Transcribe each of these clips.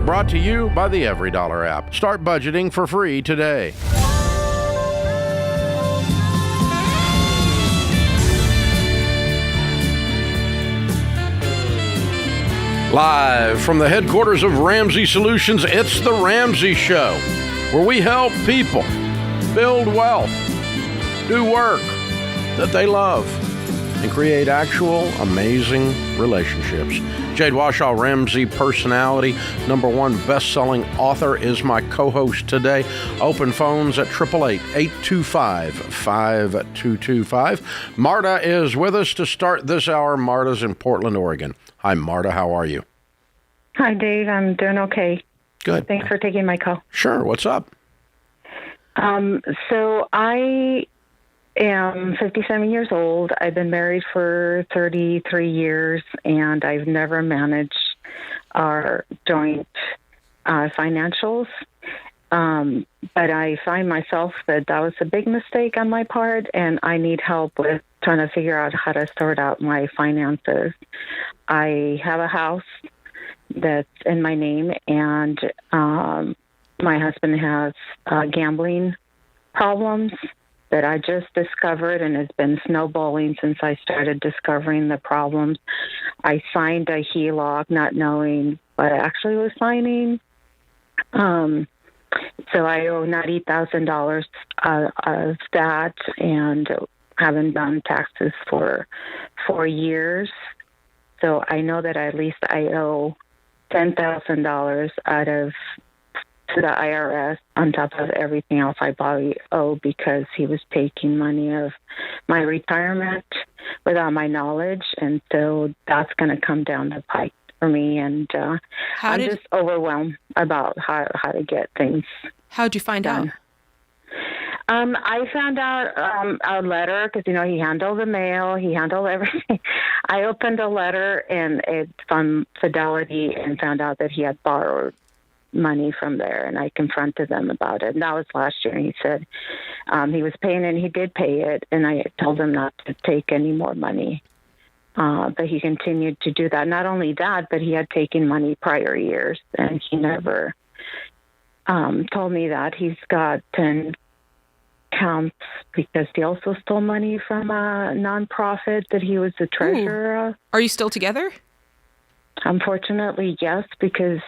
brought to you by the EveryDollar app. Start budgeting for free today. Live from the headquarters of Ramsey Solutions, it's The Ramsey Show, where we help people build wealth, do work that they love, and create actual amazing relationships. Jade Warshaw, Ramsey personality, #1 best-selling author, is my co-host today. Open phones at 888-825-5225. Marta is with us to start this hour. Marta's in Portland, Oregon. Hi, Marta. How are you? Hi, Dave. I'm doing okay. Good. Thanks for taking my call. Sure. What's up? So I am 57 years old. I've been married for 33 years, and I've never managed our joint financials. But I find myself that was a big mistake on my part, and I need help with trying to figure out how to sort out my finances. I have a house that's in my name, and my husband has gambling problems that I just discovered, and it's been snowballing since I started discovering the problems. I signed a HELOC not knowing what I actually was signing. So I owe $90,000 of that, and haven't done taxes for 4 years. So I know that at least I owe $10,000 to the IRS on top of everything else I probably owe, because he was taking money of my retirement without my knowledge. And so that's going to come down the pike for me. And I'm just overwhelmed about how to get things How'd you find done. out? I found out a letter, because, he handled the mail. He handled everything. I opened a letter, and it's from Fidelity, and found out that he had borrowed money from there, and I confronted them about it. And that was last year. And he said he was paying, and he did pay it, and I told him not to take any more money. But he continued to do that. Not only that, but he had taken money prior years, and he never told me that. He's got 10 counts because he also stole money from a nonprofit that he was the treasurer of. Are you still together? Unfortunately, yes, because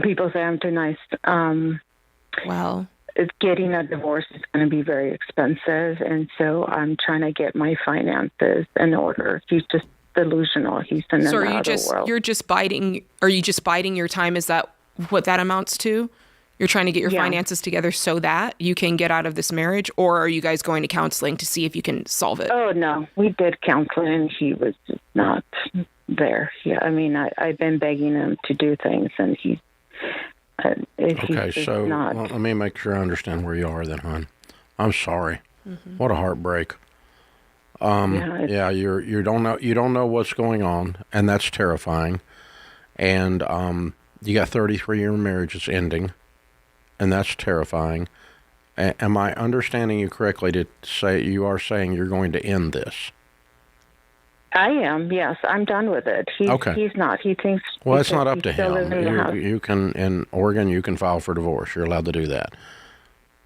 people say I'm too nice. Well, getting a divorce is going to be very expensive, and so I'm trying to get my finances in order. He's just delusional. He's in so another world. Are you just biding your time? Is that what that amounts to? You're trying to get your finances together so that you can get out of this marriage, or are you guys going to counseling to see if you can solve it? Oh, no. We did counseling, and he was just not there. Yeah, I mean, I've been begging him to do things, and he's okay, so let me make sure I understand where you are then, hon. I'm sorry. Mm-hmm. What a heartbreak. You don't know what's going on, and that's terrifying. And you got 33-year marriage that's ending, and that's terrifying. Am I understanding you correctly to say you are saying you're going to end this? I am, yes. I'm done with it. He's not. He thinks... Well, it's not up to him. You can, in Oregon, you can file for divorce. You're allowed to do that.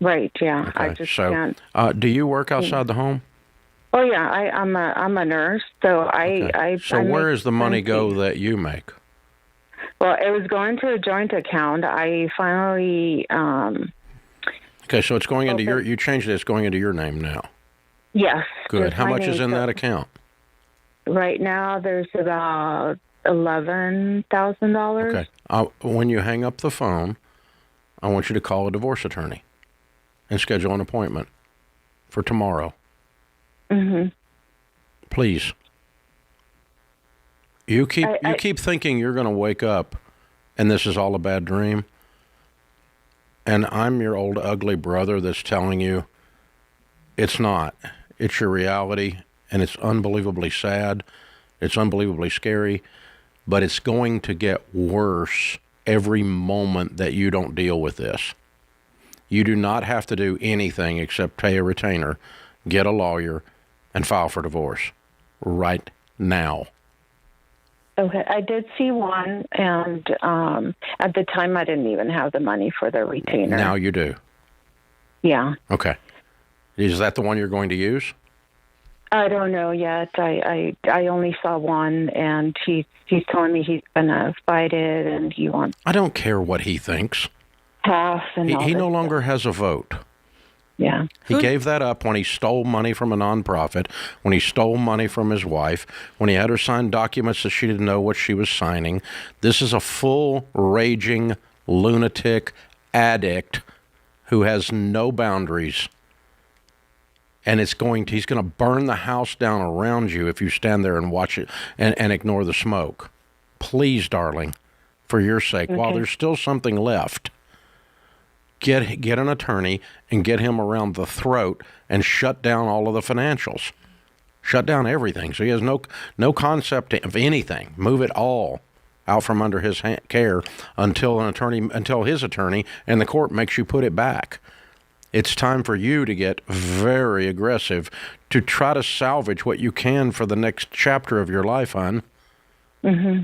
Right, yeah. Okay. I just can't. Do you work outside the home? Oh, yeah. I'm a nurse, so So where does the money go that you make? Well, it was going to a joint account. I finally... Okay, so it's going into you changed it. It's going into your name now. Yes. Good. How much is in that account? Right now, there's about $11,000. Okay. When you hang up the phone, I want you to call a divorce attorney and schedule an appointment for tomorrow. Mm-hmm. Please. You keep thinking you're going to wake up and this is all a bad dream. And I'm your old ugly brother that's telling you it's not. It's your reality. And it's unbelievably sad. It's unbelievably scary. But it's going to get worse every moment that you don't deal with this. You do not have to do anything except pay a retainer, get a lawyer, and file for divorce right now. Okay, I did see one, and at the time I didn't even have the money for the retainer. Now you do. Yeah. Okay. Is that the one you're going to use? I don't know yet. I only saw one, and he's telling me he's gonna fight it, and he wants I don't care what he thinks. half. And He no longer has a vote. Yeah. He gave that up when he stole money from a nonprofit, when he stole money from his wife, when he had her sign documents that she didn't know what she was signing. This is a full, raging, lunatic addict who has no boundaries. And he's going to burn the house down around you if you stand there and watch it and ignore the smoke. Please, darling, for your sake, while there's still something left, get an attorney and get him around the throat and shut down all of the financials. Shut down everything. So he has no concept of anything. Move it all out from under his care until his attorney and the court makes you put it back. It's time for you to get very aggressive to try to salvage what you can for the next chapter of your life, hon. Mm-hmm.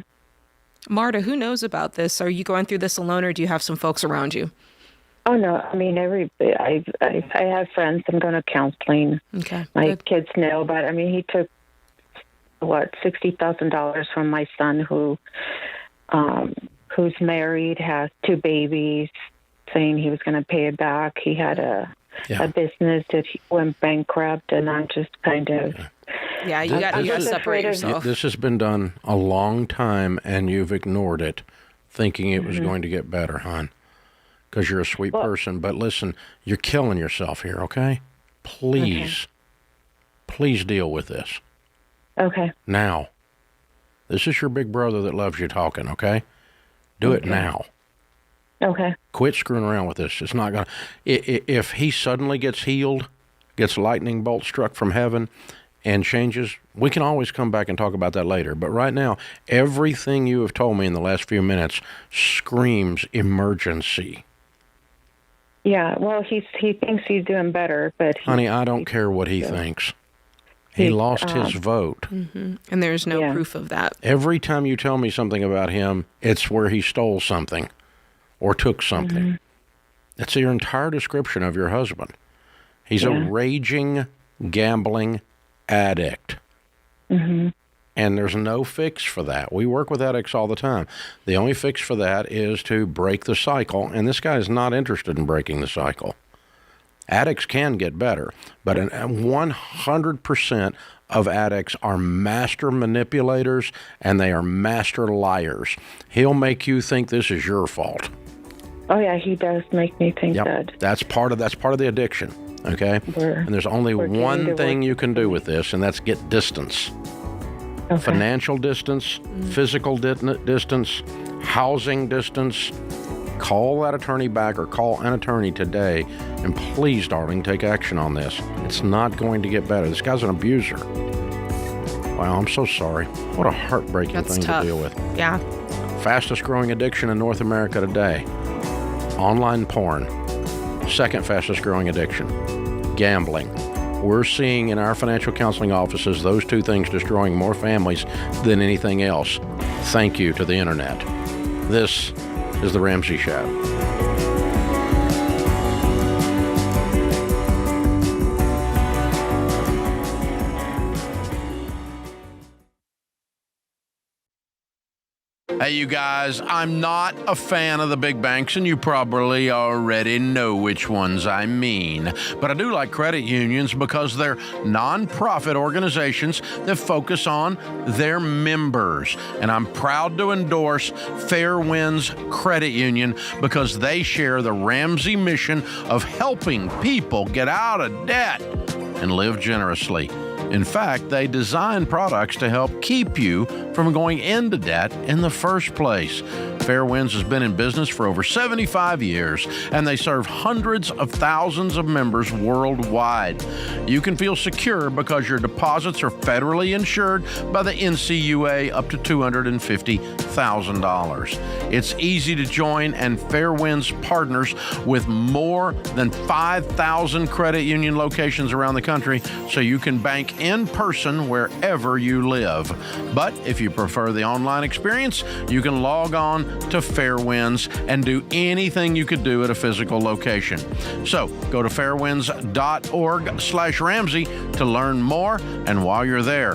Marta, who knows about this? Are you going through this alone, or do you have some folks around you? Oh no! I mean, I have friends. I'm going to counseling. Okay. My kids know, but I mean, he took $60,000 from my son, who's married, has 2 babies, saying he was going to pay it back. He had a business that went bankrupt, and I'm just kind of you got to separate yourself. This has been done a long time, and you've ignored it, thinking it was going to get better, hon. Because you're a sweet person. But listen, you're killing yourself here, okay? Please deal with this. Okay. Now. This is your big brother that loves you talking, okay? Do it now. Okay. Quit screwing around with this. It's not going to... If he suddenly gets healed, gets a lightning bolt struck from heaven, and changes, we can always come back and talk about that later. But right now, everything you have told me in the last few minutes screams emergency. Yeah, well, he thinks he's doing better, but... Honey, I don't care what he thinks. He lost his vote. Mm-hmm. And there's no proof of that. Every time you tell me something about him, it's where he stole something or took something. Mm-hmm. That's your entire description of your husband. He's a raging, gambling addict. Mm-hmm. And there's no fix for that. We work with addicts all the time. The only fix for that is to break the cycle, and this guy is not interested in breaking the cycle. Addicts can get better, but 100% of addicts are master manipulators, and they are master liars. He'll make you think this is your fault. Oh yeah, he does make me think that. That's part of the addiction. Okay, and there's only one thing you can do with this, and that's get distance. Okay. Financial distance, physical distance, housing distance. Call that attorney back or call an attorney today, and please, darling, take action on this. It's not going to get better. This guy's an abuser. Wow, I'm so sorry. What a heartbreaking thing to deal with. Yeah. Fastest growing addiction in North America today. Online porn. Second fastest growing addiction. Gambling. We're seeing in our financial counseling offices those 2 things destroying more families than anything else. Thank you to the internet. This is The Ramsey Show. Hey, you guys, I'm not a fan of the big banks, and you probably already know which ones I mean. But I do like credit unions because they're nonprofit organizations that focus on their members. And I'm proud to endorse Fair Winds Credit Union because they share the Ramsey mission of helping people get out of debt and live generously. In fact, they design products to help keep you from going into debt in the first place. Fair Winds has been in business for over 75 years, and they serve hundreds of thousands of members worldwide. You can feel secure because your deposits are federally insured by the NCUA up to $250,000. It's easy to join, and Fair Winds partners with more than 5,000 credit union locations around the country, so you can bank in person wherever you live. But if you prefer the online experience, you can log on to Fairwinds and do anything you could do at a physical location. So go to fairwinds.org/Ramsey to learn more, and while you're there,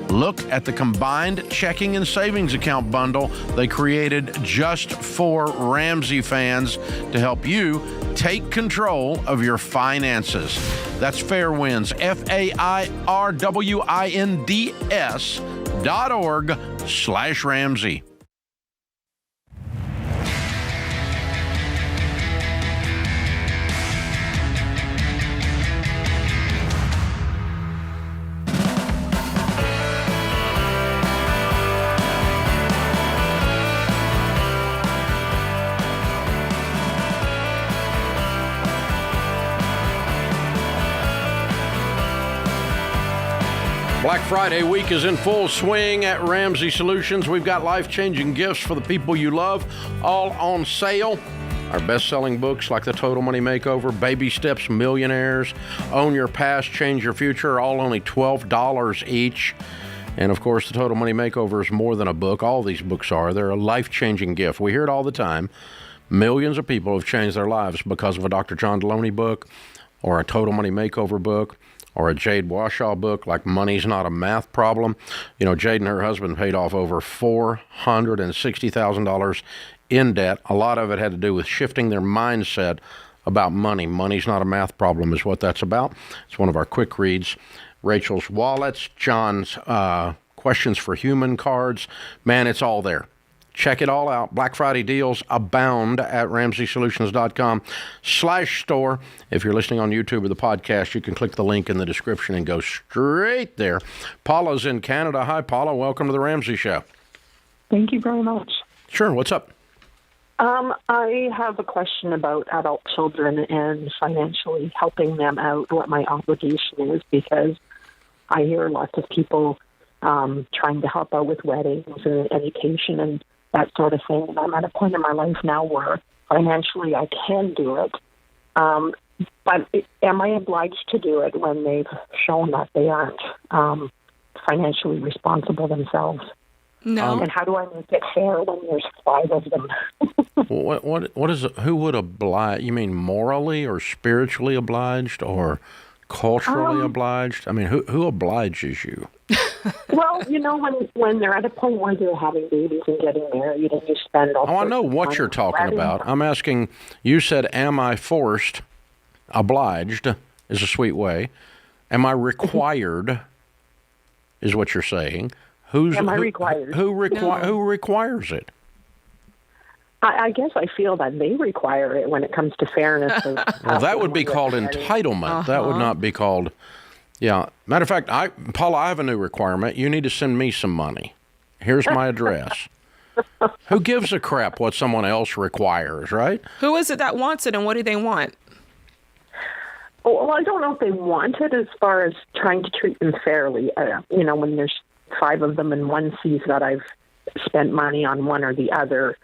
look at the combined checking and savings account bundle they created just for Ramsey fans to help you take control of your finances. That's Fairwinds, FAIRWINDS.org/Ramsey. Black Friday week is in full swing at Ramsey Solutions. We've got life-changing gifts for the people you love, all on sale. Our best-selling books like The Total Money Makeover, Baby Steps Millionaires, Own Your Past, Change Your Future, are all only $12 each. And, of course, The Total Money Makeover is more than a book. All these books are. They're a life-changing gift. We hear it all the time. Millions of people have changed their lives because of a Dr. John Deloney book or a Total Money Makeover book, or a Jade Warshaw book like Money's Not a Math Problem. You know, Jade and her husband paid off over $460,000 in debt. A lot of it had to do with shifting their mindset about money. Money's Not a Math Problem is what that's about. It's one of our quick reads. Rachel's wallets, John's questions for human cards. Man, it's all there. Check it all out. Black Friday deals abound at RamseySolutions.com/store. If you're listening on YouTube or the podcast, you can click the link in the description and go straight there. Paula's in Canada. Hi, Paula. Welcome to the Ramsey Show. Thank you very much. Sure. What's up? I have a question about adult children and financially helping them out, what my obligation is, because I hear lots of people trying to help out with weddings and education and that sort of thing. And I'm at a point in my life now where financially I can do it. But am I obliged to do it when they've shown that they aren't financially responsible themselves? No. And how do I make it fair when there's 5 of them? What is it? Who would oblige? You mean morally or spiritually obliged or culturally obliged? I mean, who obliges you? Well, you know, when they're at a point where they're having babies and getting married and you spend all I know what you're talking about. I'm asking, you said, am I forced? Obliged is a sweet way. Am I required is what you're saying. Am I required? Who requires it? I guess I feel that they require it when it comes to fairness. Well, that would be called entitlement. That would not be called... Yeah. Matter of fact, Paula, I have a new requirement. You need to send me some money. Here's my address. Who gives a crap what someone else requires, right? Who is it that wants it, and what do they want? Well, I don't know if they want it as far as trying to treat them fairly. You know, when there's 5 of them and one sees that I've spent money on one or the other,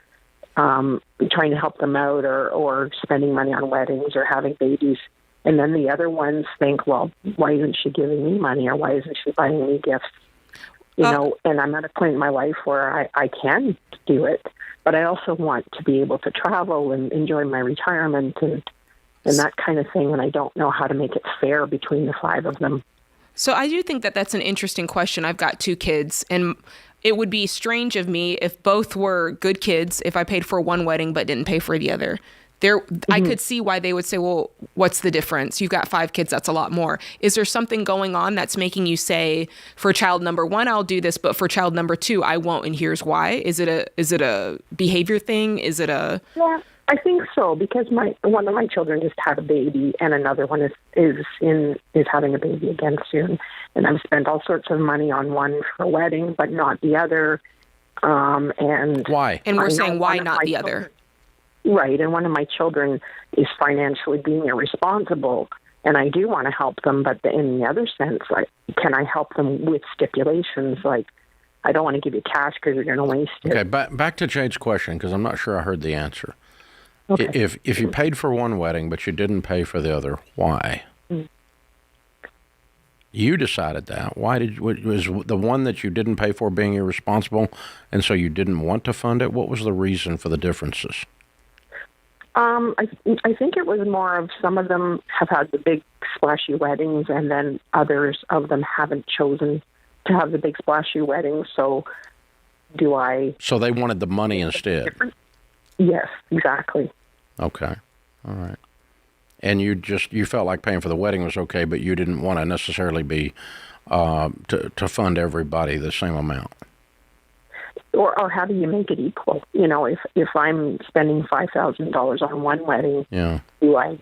trying to help them out or spending money on weddings or having babies. And then the other ones think, well, why isn't she giving me money or why isn't she buying me gifts? You know, and I'm at a point in my life where I can do it, but I also want to be able to travel and enjoy my retirement and that kind of thing. And I don't know how to make it fair between the 5 of them. So I do think that that's an interesting question. I've got 2 kids, and it would be strange of me if both were good kids, if I paid for one wedding but didn't pay for the other. I could see why they would say, well, what's the difference? You've got 5 kids, that's a lot more. Is there something going on that's making you say, for child number 1, I'll do this, but for child number 2, I won't, and here's why? Is it a behavior thing? Is it a... Yeah, I think so, because one of my children just had a baby, and another one is having a baby again soon. And I've spent all sorts of money on one for a wedding, but not the other. And why? And we're I know saying why one of not my the children- other? Right, and one of my children is financially being irresponsible, and I do want to help them, but in the other sense, like, can I help them with stipulations? Like, I don't want to give you cash because you're going to waste it. Okay, back to Jade's question, because I'm not sure I heard the answer. Okay. If you paid for one wedding but you didn't pay for the other, why? You decided that. Why was the one that you didn't pay for being irresponsible, and so you didn't want to fund it? What was the reason for the differences? I think it was more of some of them have had the big splashy weddings, and then others of them haven't chosen to have the big splashy weddings. So do I... So they wanted the money instead. Yes, exactly. Okay. All right. And you felt like paying for the wedding was okay, but you didn't want to necessarily be to fund everybody the same amount. Or how do you make it equal? You know, if I'm spending $5,000 on one wedding, do I?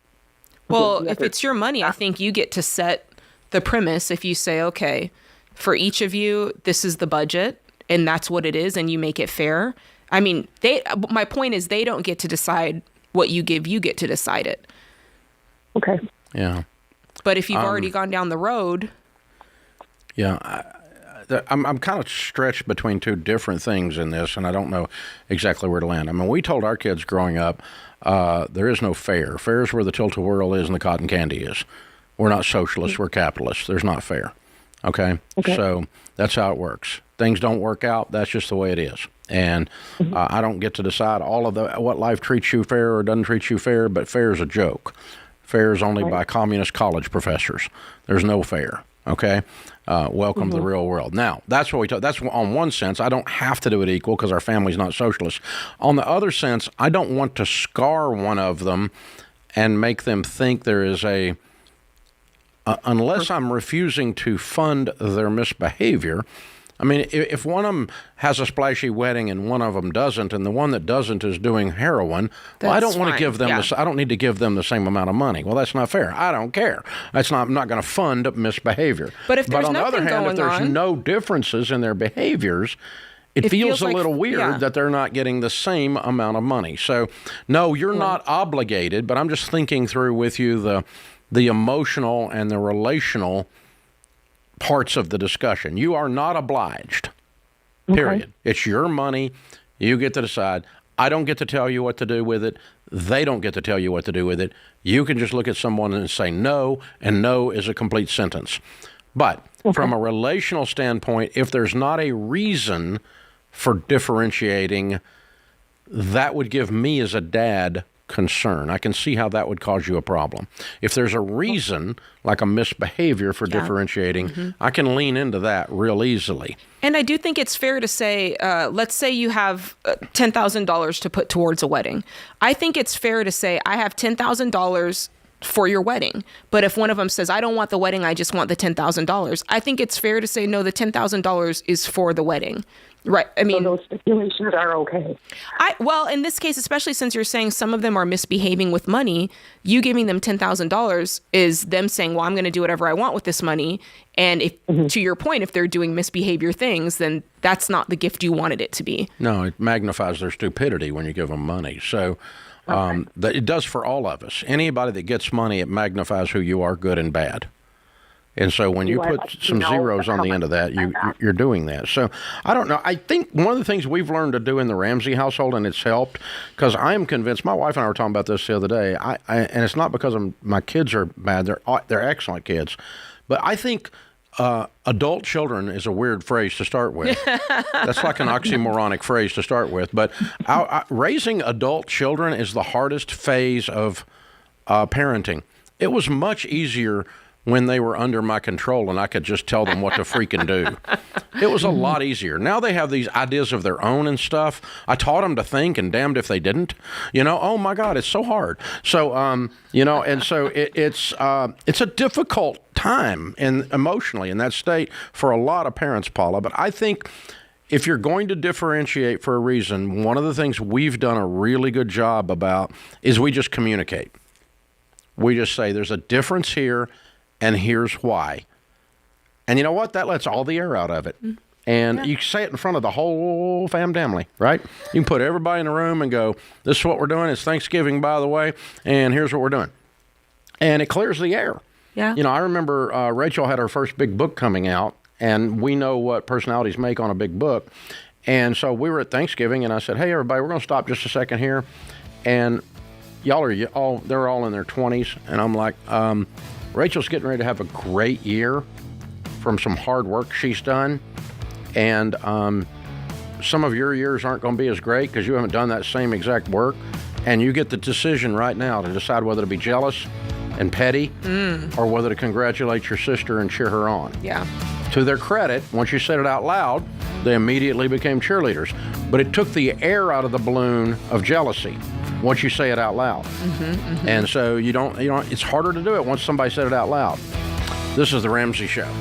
Well, if it's your money, I think you get to set the premise. If you say, okay, for each of you, this is the budget, and that's what it is, and you make it fair. I mean, my point is they don't get to decide what you give. You get to decide it. Okay. Yeah. But if you've already gone down the road. Yeah. I'm kind of stretched between two different things in this, and I don't know exactly where to land. I mean, we told our kids growing up, there is no fair. Fair is where the tilt-a-whirl is and the cotton candy is. We're not socialists. We're capitalists. There's not fair. Okay? So that's how it works. Things don't work out. That's just the way it is. And I don't get to decide all of what life treats you fair or doesn't treat you fair, but fair is a joke. Fair is only by communist college professors. There's no fair. Okay? Welcome to the real world. Now, that's what we talk. That's on one sense. I don't have to do it equal because our family's not socialist. On the other sense, I don't want to scar one of them and make them think there is unless I'm refusing to fund their misbehavior. I mean, if one of them has a splashy wedding and one of them doesn't, and the one that doesn't is doing heroin, well, I don't want to give them I don't need to give them the same amount of money. Well, that's not fair. I don't care. I'm not going to fund misbehavior. But if there's on the other hand, if there's on, no differences in their behaviors, it feels a little weird that they're not getting the same amount of money. So, no, you're not obligated, but I'm just thinking through with you the emotional and the relational parts of the discussion. You are not obliged, period. Okay. It's your money. You get to decide. I don't get to tell you what to do with it. They don't get to tell you what to do with it. You can just look at someone and say no, and no is a complete sentence. But from a relational standpoint, if there's not a reason for differentiating, that would give me as a dad concern. I can see how that would cause you a problem. If there's a reason, like a misbehavior for differentiating, I can lean into that real easily. And I do think it's fair to say, let's say you have $10,000 to put towards a wedding. I think it's fair to say, I have $10,000 for your wedding. But if one of them says, I don't want the wedding, I just want the $10,000, I think it's fair to say, no, the $10,000 is for the wedding. Right. I mean, so those stipulations are okay. Well, in this case, especially since you're saying some of them are misbehaving with money, you giving them $10,000 is them saying, well, I'm going to do whatever I want with this money. And if, to your point, if they're doing misbehavior things, then that's not the gift you wanted it to be. No, it magnifies their stupidity when you give them money. So it does for all of us. Anybody that gets money, it magnifies who you are, good and bad. And so when you put some zeros on the end of that, you're doing that. So I don't know. I think one of the things we've learned to do in the Ramsey household, and it's helped, because I am convinced, my wife and I were talking about this the other day, and it's not because my kids are bad. They're excellent kids. But I think adult children is a weird phrase to start with. That's like an oxymoronic phrase to start with. But raising adult children is the hardest phase of parenting. It was much easier when they were under my control and I could just tell them what to freaking do. It was a lot easier. Now they have these ideas of their own and stuff. I taught them to think, and damned if they didn't. Oh my God, it's so hard. So, and so it's a difficult time emotionally in that state for a lot of parents, Paula. But I think if you're going to differentiate for a reason, one of the things we've done a really good job about is we just communicate. We just say there's a difference here, and here's why. And you know what? That lets all the air out of it. And you can say it in front of the whole family, right? You can put everybody in the room and go, this is what we're doing. It's Thanksgiving, by the way, and here's what we're doing. And it clears the air. Yeah. You know, I remember Rachel had her first big book coming out, and we know what personalities make on a big book. And so we were at Thanksgiving, and I said, hey, everybody, we're going to stop just a second here. And they're all in their 20s. And I'm like, Rachel's getting ready to have a great year from some hard work she's done. And some of your years aren't going to be as great because you haven't done that same exact work. And you get the decision right now to decide whether to be jealous and petty or whether to congratulate your sister and cheer her on. Yeah. To their credit, once you said it out loud, they immediately became cheerleaders. But it took the air out of the balloon of jealousy once you say it out loud. And so you don't, it's harder to do it once somebody said it out loud. This is The Ramsey Show.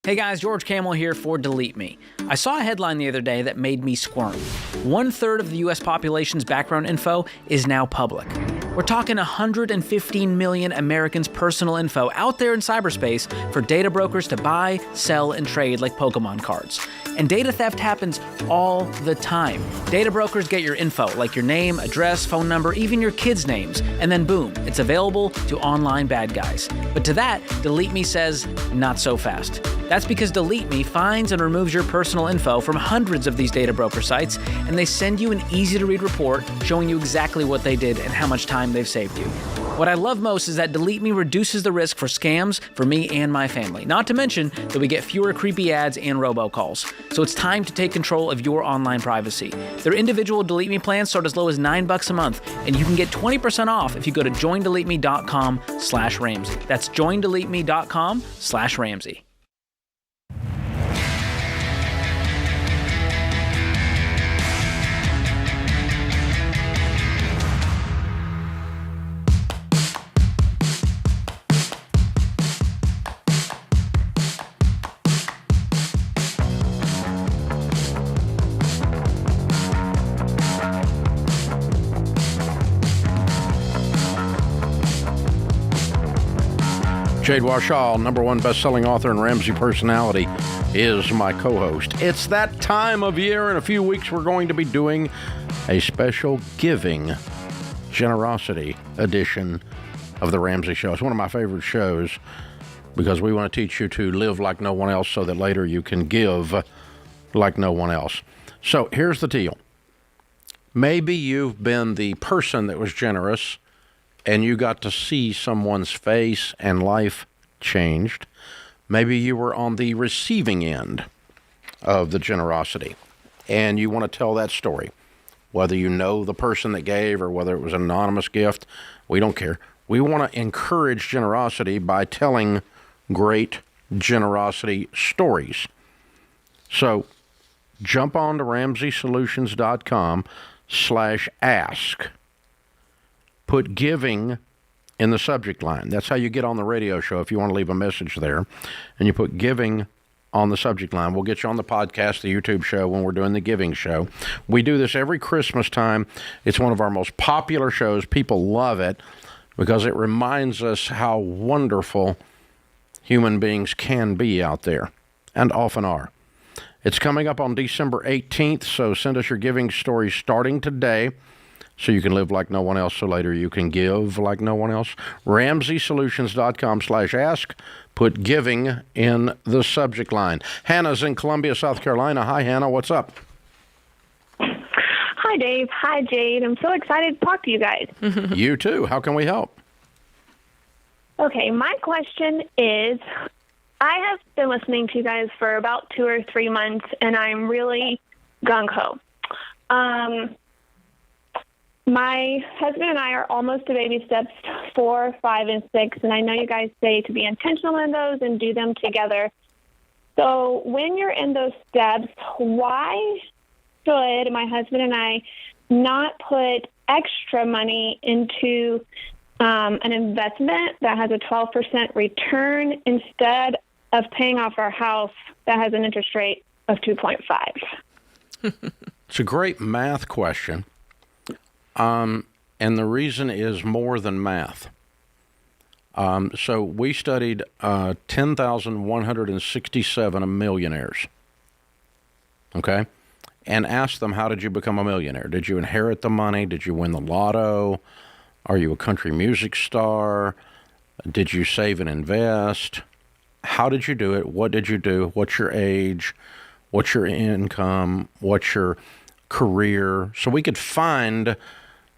Hey guys, George Camel here for Delete Me. I saw a headline the other day that made me squirm. 1/3 of the US population's background info is now public. We're talking 115 million Americans' personal info out there in cyberspace for data brokers to buy, sell, and trade like Pokemon cards. And data theft happens all the time. Data brokers get your info, like your name, address, phone number, even your kids' names, and then boom, it's available to online bad guys. But to that, Delete Me says, not so fast. That's because Delete Me finds and removes your personal info from hundreds of these data broker sites, and they send you an easy-to-read report showing you exactly what they did and how much time they've saved you. What I love most is that Delete Me reduces the risk for scams for me and my family. Not to mention that we get fewer creepy ads and robocalls. So it's time to take control of your online privacy. Their individual Delete Me plans start as low as $9 a month, and you can get 20% off if you go to joindeleteme.com/Ramsey. That's joindeleteme.com/Ramsey. Jade Warshaw, #1 best-selling author and Ramsey personality, is my co-host. It's that time of year. In a few weeks, we're going to be doing a special giving generosity edition of The Ramsey Show. It's one of my favorite shows because we want to teach you to live like no one else so that later you can give like no one else. So here's the deal. Maybe you've been the person that was generous and you got to see someone's face and life changed. Maybe you were on the receiving end of the generosity and you want to tell that story. Whether you know the person that gave or whether it was an anonymous gift, we don't care. We want to encourage generosity by telling great generosity stories. So jump on to RamseySolutions.com/ask. Put giving in the subject line. That's how you get on the radio show if you want to leave a message there. And you put giving on the subject line. We'll get you on the podcast, the YouTube show, when we're doing the giving show. We do this every Christmas time. It's one of our most popular shows. People love it because it reminds us how wonderful human beings can be out there, and often are. It's coming up on December 18th, so send us your giving stories starting today so you can live like no one else, so later you can give like no one else. RamseySolutions.com/ask. Put giving in the subject line. Hannah's in Columbia, South Carolina. Hi, Hannah. What's up? Hi, Dave. Hi, Jade. I'm so excited to talk to you guys. You too. How can we help? Okay, my question is, I have been listening to you guys for about 2 or 3 months, and I'm really gung-ho. My husband and I are almost to baby steps 4, 5, and 6, and I know you guys say to be intentional in those and do them together. So when you're in those steps, why should my husband and I not put extra money into an investment that has a 12% return instead of paying off our house that has an interest rate of 2.5. It's a great math question. And the reason is more than math. So we studied 10,167 millionaires, okay, and asked them, how did you become a millionaire? Did you inherit the money? Did you win the lotto? Are you a country music star? Did you save and invest? How did you do it? What did you do? What's your age? What's your income? What's your career? So we could find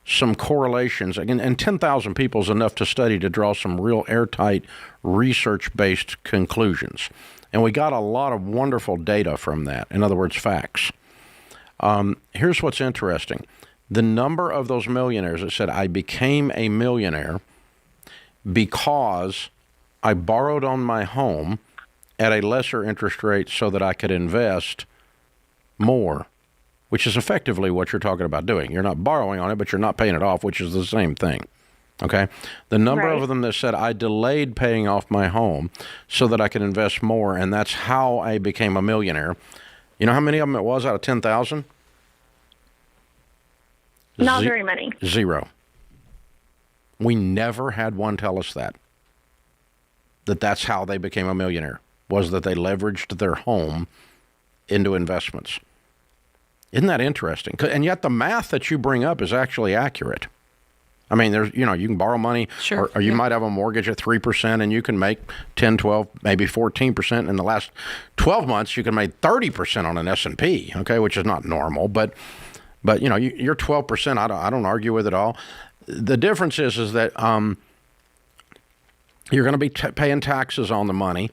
some correlations. And 10,000 people is enough to study to draw some real airtight research-based conclusions. And we got a lot of wonderful data from that. In other words, facts. Here's what's interesting. The number of those millionaires that said, I became a millionaire because I borrowed on my home at a lesser interest rate so that I could invest more, which is effectively what you're talking about doing. You're not borrowing on it, but you're not paying it off, which is the same thing. Okay? The number Right. of them that said, I delayed paying off my home so that I could invest more, and that's how I became a millionaire. You know how many of them it was out of 10,000? Not very many. 0. We never had one tell us that that's how they became a millionaire, was that they leveraged their home into investments. Isn't that interesting? And yet the math that you bring up is actually accurate. I mean, there's, you can borrow money, Sure. or you might have a mortgage at 3%, and you can make 10, 12, maybe 14%. In the last 12 months, you can make 30% on an S&P, okay, which is not normal. But you're 12%. I don't argue with it all. The difference is that you're going to be paying taxes on the money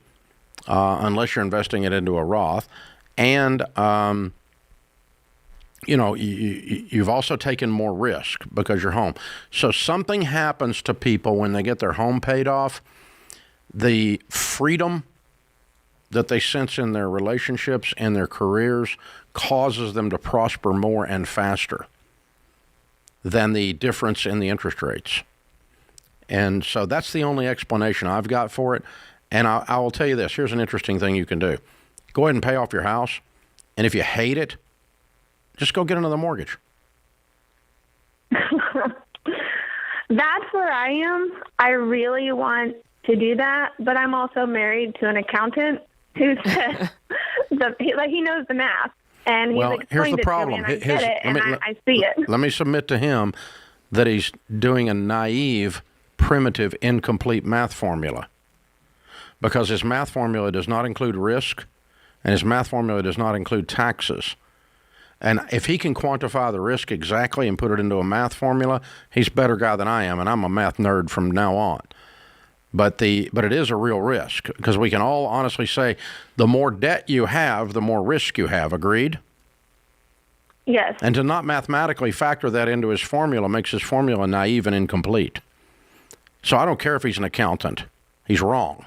unless you're investing it into a Roth, and you've also taken more risk because you're home. So something happens to people when they get their home paid off. The freedom that they sense in their relationships and their careers causes them to prosper more and faster than the difference in the interest rates. And so that's the only explanation I've got for it. And I will tell you this. Here's an interesting thing you can do. Go ahead and pay off your house. And if you hate it, just go get another mortgage. That's where I am. I really want to do that, but I'm also married to an accountant who says he knows the math, and he's explained here's the it problem. to me, and I get it, and I see it. Let me submit to him that he's doing a naive, primitive, incomplete math formula, because his math formula does not include risk, and his math formula does not include taxes. And if he can quantify the risk exactly and put it into a math formula, he's a better guy than I am, and I'm a math nerd from now on. But it is a real risk, because we can all honestly say the more debt you have, the more risk you have. Agreed? Yes. And to not mathematically factor that into his formula makes his formula naive and incomplete. So I don't care if he's an accountant. He's wrong.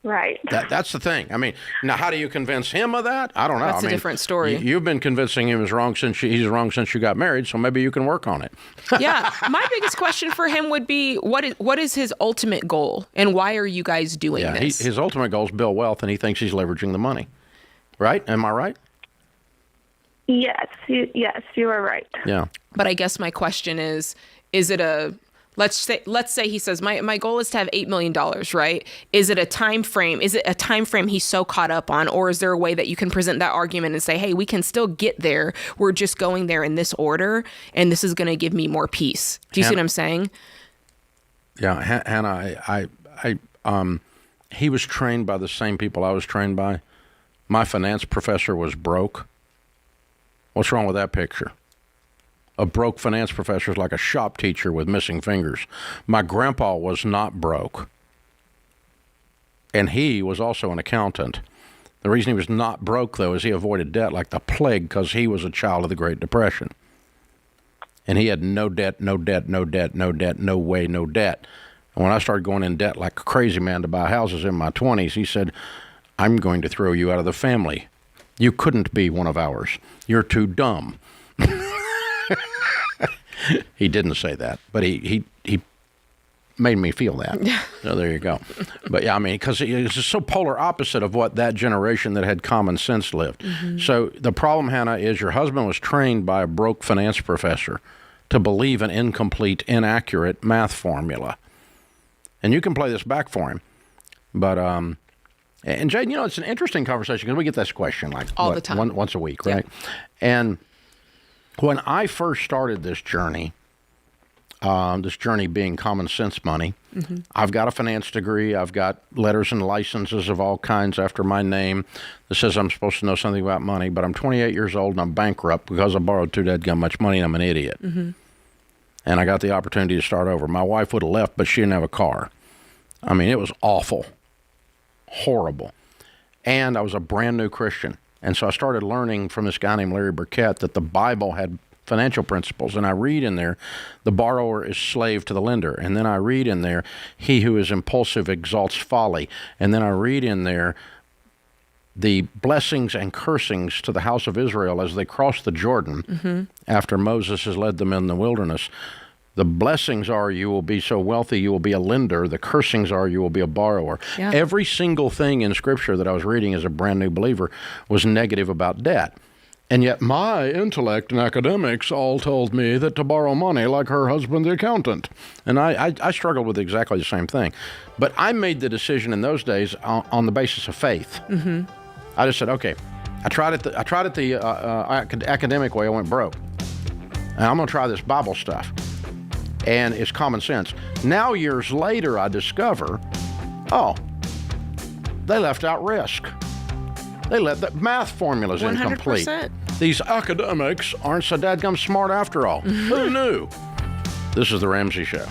Right. That's the thing. I mean, now how do you convince him of that? I don't know. That's a different story. You've been convincing him he's wrong since you got married, so maybe you can work on it. Yeah. My biggest question for him would be, what is his ultimate goal, and why are you guys doing this? His ultimate goal is build wealth, and he thinks he's leveraging the money. Right? Am I right? Yes, you are right. Yeah. But I guess my question is it a let's say he says my goal is to have $8 million, right? Is it a time frame? Is it a time frame he's so caught up on, or is there a way that you can present that argument and say, hey, we can still get there. We're just going there in this order, and this is going to give me more peace. Do you see what I'm saying? Yeah, Hannah, he was trained by the same people I was trained by. My finance professor was broke. What's wrong with that picture? A broke finance professor is like a shop teacher with missing fingers. My grandpa was not broke. And he was also an accountant. The reason he was not broke, though, is he avoided debt like the plague because he was a child of the Great Depression. And he had no debt, no debt, no debt, no debt, no way, no debt. And when I started going in debt like a crazy man to buy houses in my 20s, he said, I'm going to throw you out of the family. You couldn't be one of ours. You're too dumb. He didn't say that, but he made me feel that. So there you go. But yeah, I mean, because it's just so polar opposite of what that generation that had common sense lived. So the problem, Hannah, is your husband was trained by a broke finance professor to believe an incomplete, inaccurate math formula. And you can play this back for him. But, and Jade, it's an interesting conversation because we get this question like all the time. Once a week, right? Yeah. And when I first started this journey being common sense money, I've got a finance degree. I've got letters and licenses of all kinds after my name that says I'm supposed to know something about money, but I'm 28 years old and I'm bankrupt because I borrowed too dadgum much money and I'm an idiot. And I got the opportunity to start over. My wife would have left, but she didn't have a car. I mean, it was awful, horrible. And I was a brand new Christian. And so I started learning from this guy named Larry Burkett that the Bible had financial principles. And I read in there, the borrower is slave to the lender. And then I read in there, he who is impulsive exalts folly. And then I read in there, the blessings and cursings to the house of Israel as they cross the Jordan after Moses has led them in the wilderness. The blessings are you will be so wealthy you will be a lender. The cursings are you will be a borrower. Yeah. Every single thing in Scripture that I was reading as a brand new believer was negative about debt. And yet my intellect and academics all told me that to borrow money like her husband, the accountant. And I struggled with exactly the same thing. But I made the decision in those days on the basis of faith. I just said, okay, I tried it the academic way. I went broke. And I'm going to try this Bible stuff. And it's common sense. Now, years later, I discover, they left out risk. They let the math formulas 100%. Incomplete. These academics aren't so dadgum smart after all. Who knew? This is The Ramsey Show.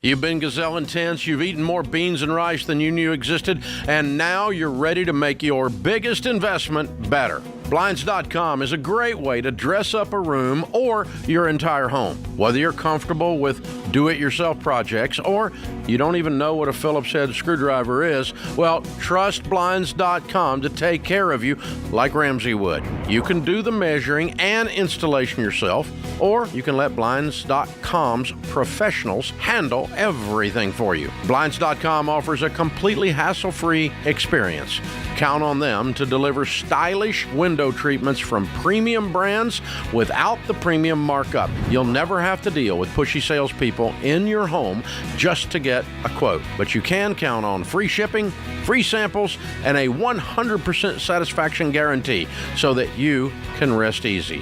You've been gazelle intense, you've eaten more beans and rice than you knew existed, and now you're ready to make your biggest investment better. Blinds.com is a great way to dress up a room or your entire home. Whether you're comfortable with do-it-yourself projects or you don't even know what a Phillips head screwdriver is, well, trust Blinds.com to take care of you like Ramsey would. You can do the measuring and installation yourself, or you can let Blinds.com's professionals handle everything for you. Blinds.com offers a completely hassle-free experience. Count on them to deliver stylish window treatments from premium brands without the premium markup. You'll never have to deal with pushy salespeople in your home just to get a quote. But you can count on free shipping, free samples, and a 100% satisfaction guarantee so that you can rest easy.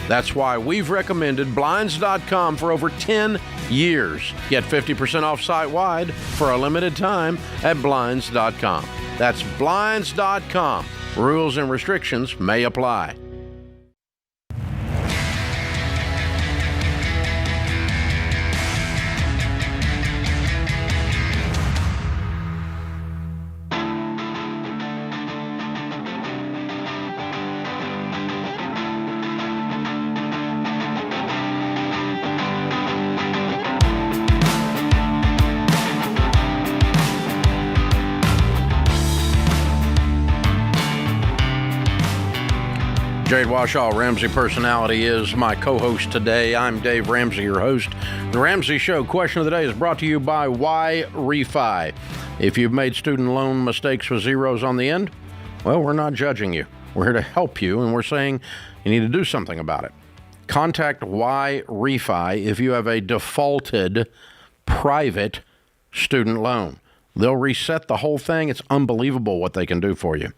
That's why we've recommended Blinds.com for over 10 years. Get 50% off site-wide for a limited time at Blinds.com. That's Blinds.com. Rules and restrictions may apply. Jade Warshaw, Ramsey Personality, is my co-host today. I'm Dave Ramsey, your host. The Ramsey Show question of the day is brought to you by Why Refi. If you've made student loan mistakes with zeros on the end, well, we're not judging you. We're here to help you, and we're saying you need to do something about it. Contact Why Refi if you have a defaulted private student loan. They'll reset the whole thing. It's unbelievable what they can do for you.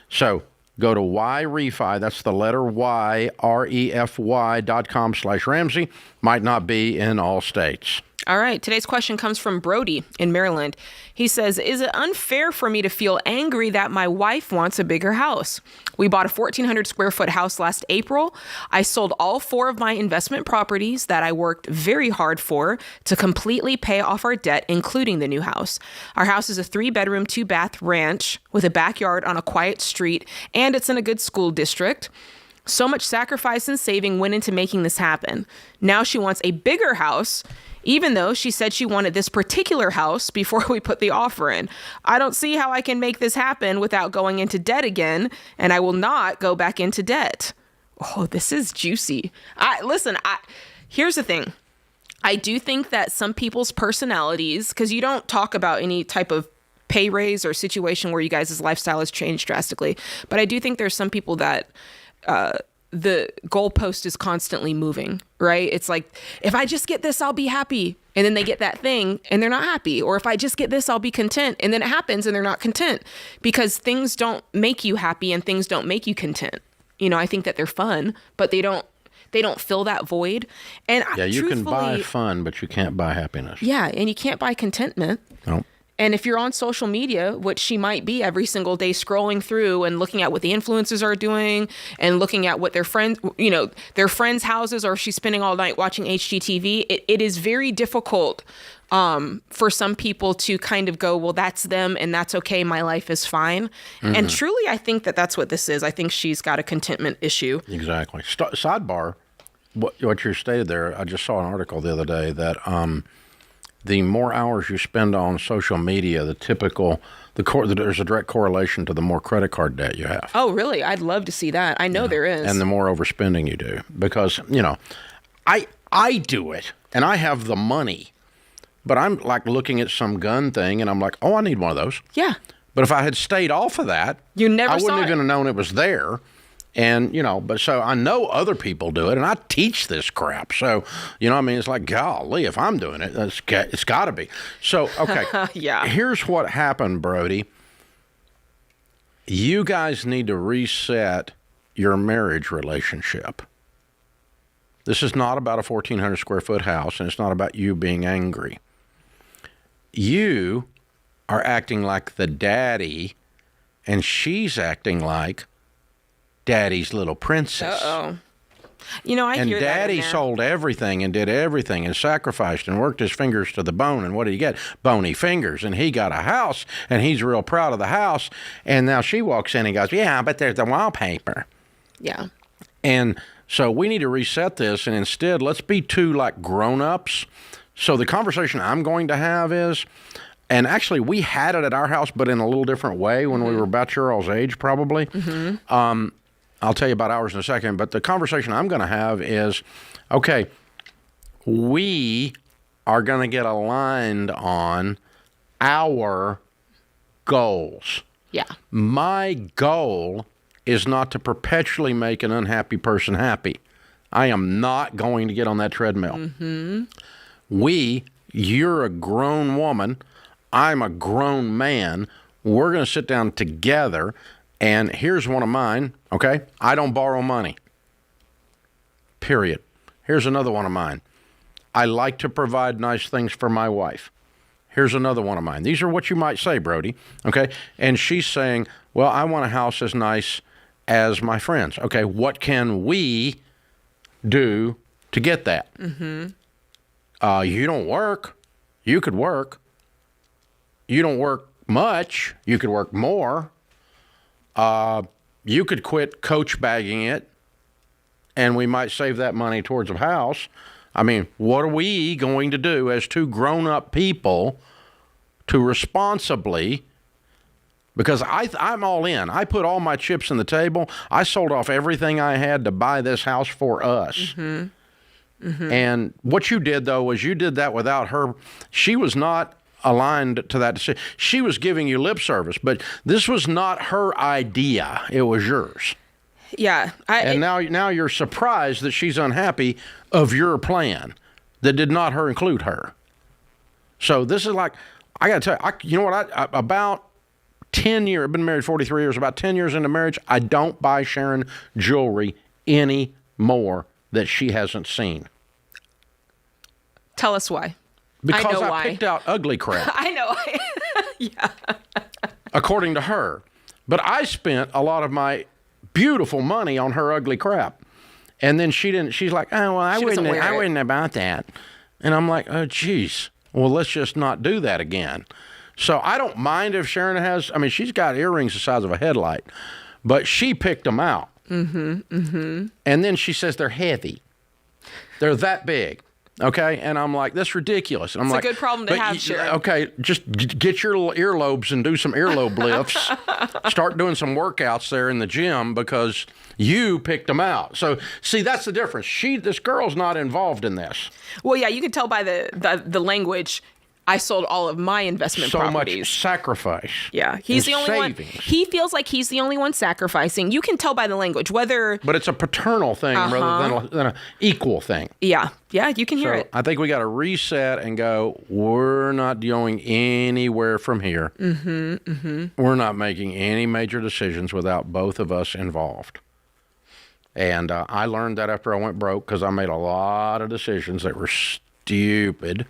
So, go to YREFI, that's the letter Y, REFY.com/Ramsey. Might not be in all states. All right. Today's question comes from Brody in Maryland. He says, is it unfair for me to feel angry that my wife wants a bigger house? We bought a 1,400 square foot house last April. I sold all 4 of my investment properties that I worked very hard for to completely pay off our debt, including the new house. Our house is a 3-bedroom, 2-bath ranch with a backyard on a quiet street, and it's in a good school district. So much sacrifice and saving went into making this happen. Now she wants a bigger house, even though she said she wanted this particular house before we put the offer in. I don't see how I can make this happen without going into debt again, and I will not go back into debt. Oh, this is juicy. Here's the thing. I do think that some people's personalities, because you don't talk about any type of pay raise or situation where you guys' lifestyle has changed drastically, but I do think there's some people that the goalpost is constantly moving, right? It's like, if I just get this, I'll be happy. And then they get that thing and they're not happy. Or if I just get this, I'll be content. And then it happens and they're not content because things don't make you happy and things don't make you content. You know, I think that they're fun, but they don't fill that void. And yeah, you can buy fun, but you can't buy happiness. Yeah, and you can't buy contentment. No. And if you're on social media, which she might be every single day scrolling through and looking at what the influencers are doing and looking at what their friends, their friends' houses, or if she's spending all night watching HGTV, it is very difficult for some people to kind of go, well, that's them and that's okay. My life is fine. Mm-hmm. And truly, I think that that's what this is. I think she's got a contentment issue. Exactly. Sidebar, what you stated there, I just saw an article the other day that the more hours you spend on social media, there's a direct correlation to the more credit card debt you have. Oh, really? I'd love to see that. I know there is. And the more overspending you do. Because, I do it, and I have the money. But I'm like looking at some gun thing, and I'm like, oh, I need one of those. Yeah. But if I had stayed off of that, I wouldn't even have known it was there. And, but so I know other people do it, and I teach this crap. So, it's like, golly, if I'm doing it, it's got to be. So, okay. Yeah. Here's what happened, Brody. You guys need to reset your marriage relationship. This is not about a 1,400 square foot house, and it's not about you being angry. You are acting like the daddy, and she's acting like Daddy's little princess. Uh-oh. I hear that. And Daddy sold everything and did everything and sacrificed and worked his fingers to the bone. And what did he get? Bony fingers. And he got a house, and he's real proud of the house. And now she walks in and goes, yeah, but there's the wallpaper. Yeah. And so we need to reset this, and instead let's be two like grown-ups. So the conversation I'm going to have is, and actually we had it at our house, but in a little different way when we were about your all's age probably. Mm-hmm. I'll tell you about ours in a second, but the conversation I'm going to have is, okay, we are going to get aligned on our goals. Yeah. My goal is not to perpetually make an unhappy person happy. I am not going to get on that treadmill. Mm-hmm. You're a grown woman. I'm a grown man. We're going to sit down together. And here's one of mine, okay? I don't borrow money. Period. Here's another one of mine. I like to provide nice things for my wife. Here's another one of mine. These are what you might say, Brody, okay? And she's saying, well, I want a house as nice as my friends. Okay, what can we do to get that? Mm-hmm. You don't work. You could work. You don't work much. You could work more. You could quit coach bagging it, and we might save that money towards a house. I mean, what are we going to do as two grown-up people to responsibly, because I'm all in. I put all my chips on the table. I sold off everything I had to buy this house for us. Mm-hmm. Mm-hmm. And what you did, though, was you did that without her. She was not aligned to that decision. She was giving you lip service, but this was not her idea. It was yours. Yeah. Now you're surprised that she's unhappy of your plan that did not include her. So this is like, I got to tell you, about 10 years, I've been married 43 years, about 10 years into marriage, I don't buy Sharon jewelry any more that she hasn't seen. Tell us why. Because know I why. picked out ugly crap. I know. Yeah. According to her. But I spent a lot of my beautiful money on her ugly crap. And then she's like, oh, well, I wouldn't about that. And I'm like, oh, geez. Well, let's just not do that again. So I don't mind if Sharon has, I mean, she's got earrings the size of a headlight, but she picked them out. And then she says they're heavy. They're that big. Okay, and I'm like, that's ridiculous. And I'm It's like, a good problem to have, Sharon. Okay, just get your little earlobes and do some earlobe lifts. Start doing some workouts there in the gym because you picked them out. So, see, that's the difference. This girl's not involved in this. Well, yeah, you can tell by the language. I sold all of my investment properties. So much sacrifice. Yeah, he's the and only one. savings. He feels like he's the only one sacrificing. You can tell by the language whether. But it's a paternal thing rather than an equal thing. Yeah, you can hear So it. I think we got to reset and go, we're not going anywhere from here. We're not making any major decisions without both of us involved. And I learned that after I went broke because I made a lot of decisions that were stupid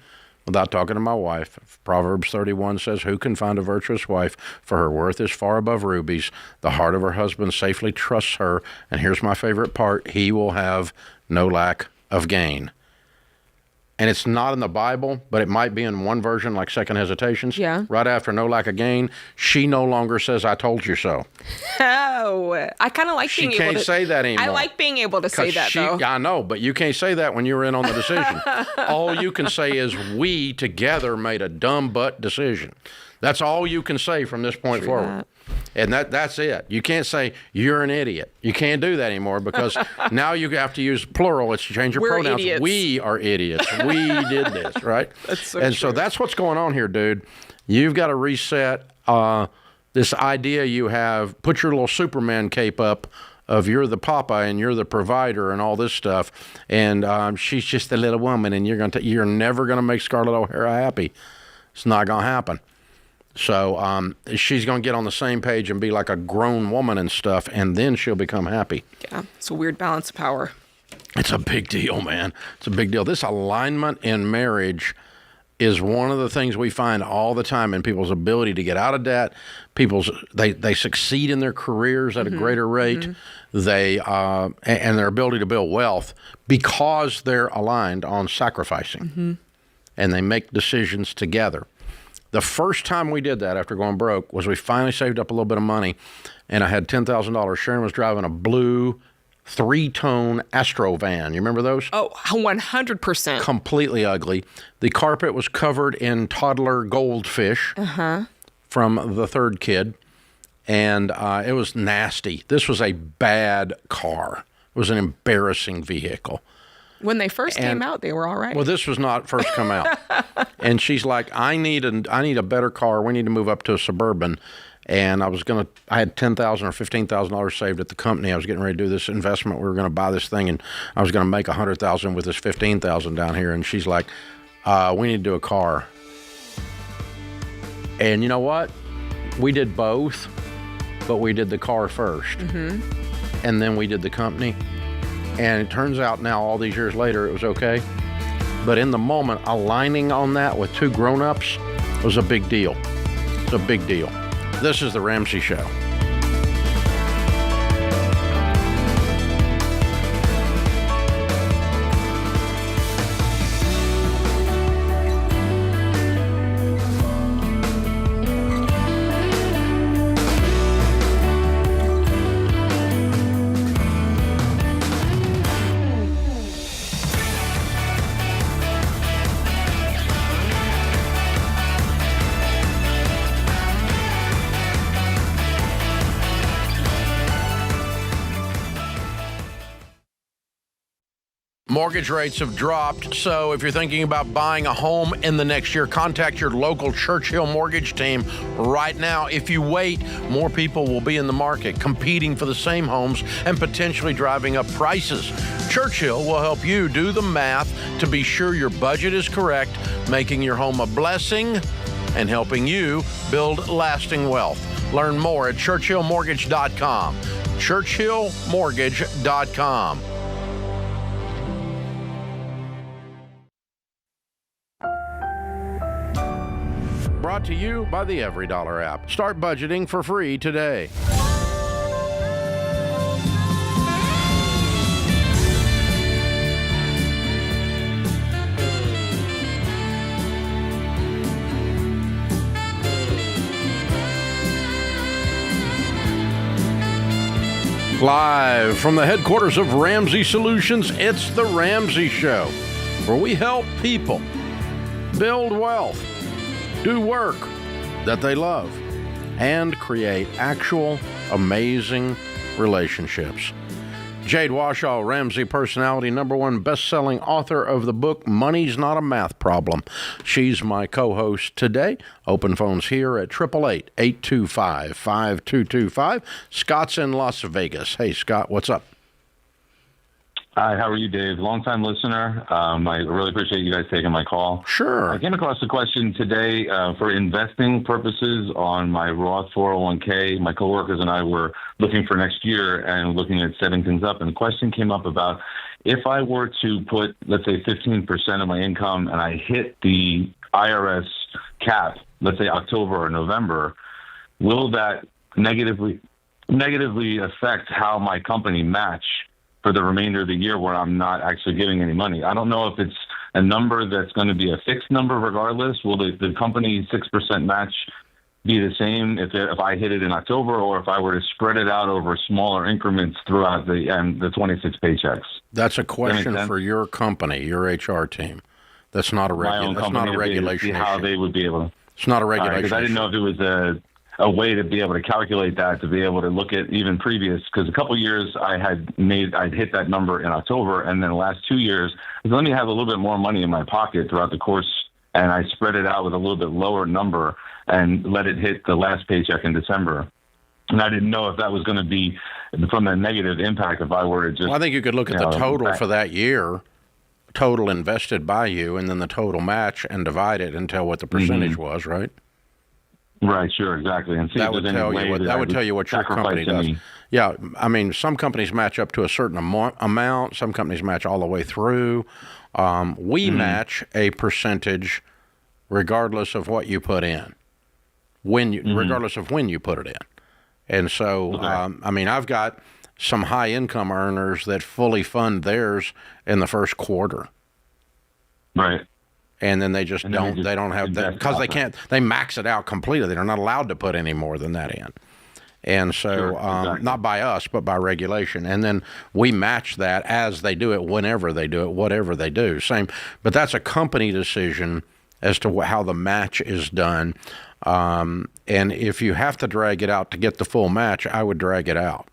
without talking to my wife. Proverbs 31 says, who can find a virtuous wife? For her worth is far above rubies. The heart of her husband safely trusts her. And here's my favorite part. He will have no lack of gain. And it's not in the Bible, but it might be in one version, like Second Hesitations. Yeah. Right after no lack of gain, she no longer says, I told you so. Oh, I kind of like being able to. She can't say that anymore. I like being able to say that, though. I know, but you can't say that when you were in on the decision. All you can say is, we together made a dumb butt decision. That's all you can say from this point forward. And that's it. You can't say, you're an idiot. You can't do that anymore because now you have to use plural. Let's change your pronouns. Idiots. We are idiots. We did this, right? That's so and true. so that's what's going on here, dude. You've got to reset this idea you have. Put your little Superman cape up of you're the papa and you're the provider and all this stuff. And she's just a little woman and you're never going to make Scarlett O'Hara happy. It's not going to happen. So she's going to get on the same page and be like a grown woman and stuff, and then she'll become happy. Yeah, it's a weird balance of power. It's a big deal, man. It's a big deal. This alignment in marriage is one of the things we find all the time in people's ability to get out of debt. They succeed in their careers at a greater rate. They and their ability to build wealth because they're aligned on sacrificing, and they make decisions together. The first time we did that after going broke was we finally saved up a little bit of money, and I had $10,000. Sharon was driving a blue 3-tone Astro van. You remember those? Oh, 100%. Completely ugly. The carpet was covered in toddler goldfish from the third kid, and it was nasty. This was a bad car. It was an embarrassing vehicle. When they first came out, they were all right. Well, this was not first come out. And she's like, I need a better car. We need to move up to a Suburban. And I had $10,000 or $15,000 saved at the company. I was getting ready to do this investment. We were going to buy this thing, and I was going to make $100,000 with this $15,000 down here. And she's like, we need to do a car. And you know what? We did both, but we did the car first. And then we did the company. And it turns out now, all these years later, it was okay. But in the moment, aligning on that with two grown-ups was a big deal. It's a big deal. This is The Ramsey Show. Mortgage rates have dropped, so if you're thinking about buying a home in the next year, contact your local Churchill mortgage team right now. If you wait, more people will be in the market competing for the same homes and potentially driving up prices. Churchill will help you do the math to be sure your budget is correct, making your home a blessing and helping you build lasting wealth. Learn more at churchillmortgage.com. churchillmortgage.com. brought to you by the EveryDollar app. Start budgeting for free today. Live from the headquarters of Ramsey Solutions, it's The Ramsey Show, where we help people build wealth, do work that they love, and create actual amazing relationships. Jade Warshaw, Ramsey personality, #1 best-selling author of the book Money's Not a Math Problem. She's my co-host today. Open phones here at 888-825-5225. Scott's in Las Vegas. Hey, Scott, what's up? Hi, how are you, Dave? Long-time listener. I really appreciate you guys taking my call. Sure. I came across a question today for investing purposes on my Roth 401k. My coworkers and I were looking for next year and looking at setting things up. And the question came up about if I were to put, let's say, 15% of my income and I hit the IRS cap, let's say October or November, will that negatively affect how my company match for the remainder of the year where I'm not actually giving any money? I don't know if it's a number that's going to be a fixed number regardless. Will the company 6% match be the same if I hit it in October, or if I were to spread it out over smaller increments throughout the 26 paychecks? That's a question for your company, your HR team. That's not a regulation issue. How they would be able to. It's not a regulation. Because I didn't know if it was a way to be able to calculate that, to be able to look at even previous, because a couple of years I'd hit that number in October, and then the last 2 years, let me have a little bit more money in my pocket throughout the course, and I spread it out with a little bit lower number and let it hit the last paycheck in December. And I didn't know if that was going to be from a negative impact if I were to just... Well, I think you could look at the total for that year, total invested by you, and then the total match, and divide it and tell what the percentage was, right? Right, sure, exactly. And see that would tell you what your company does. Yeah, I mean, some companies match up to a certain amount. Some companies match all the way through. We match a percentage regardless of what you put in, regardless of when you put it in. And so, I mean, I've got some high-income earners that fully fund theirs in the first quarter. Right. And then they don't have that because they max it out completely. They're not allowed to put any more than that in. And so, not by us, but by regulation. And then we match that as they do it, whenever they do it, whatever they do. Same, but that's a company decision as to how the match is done. And if you have to drag it out to get the full match, I would drag it out.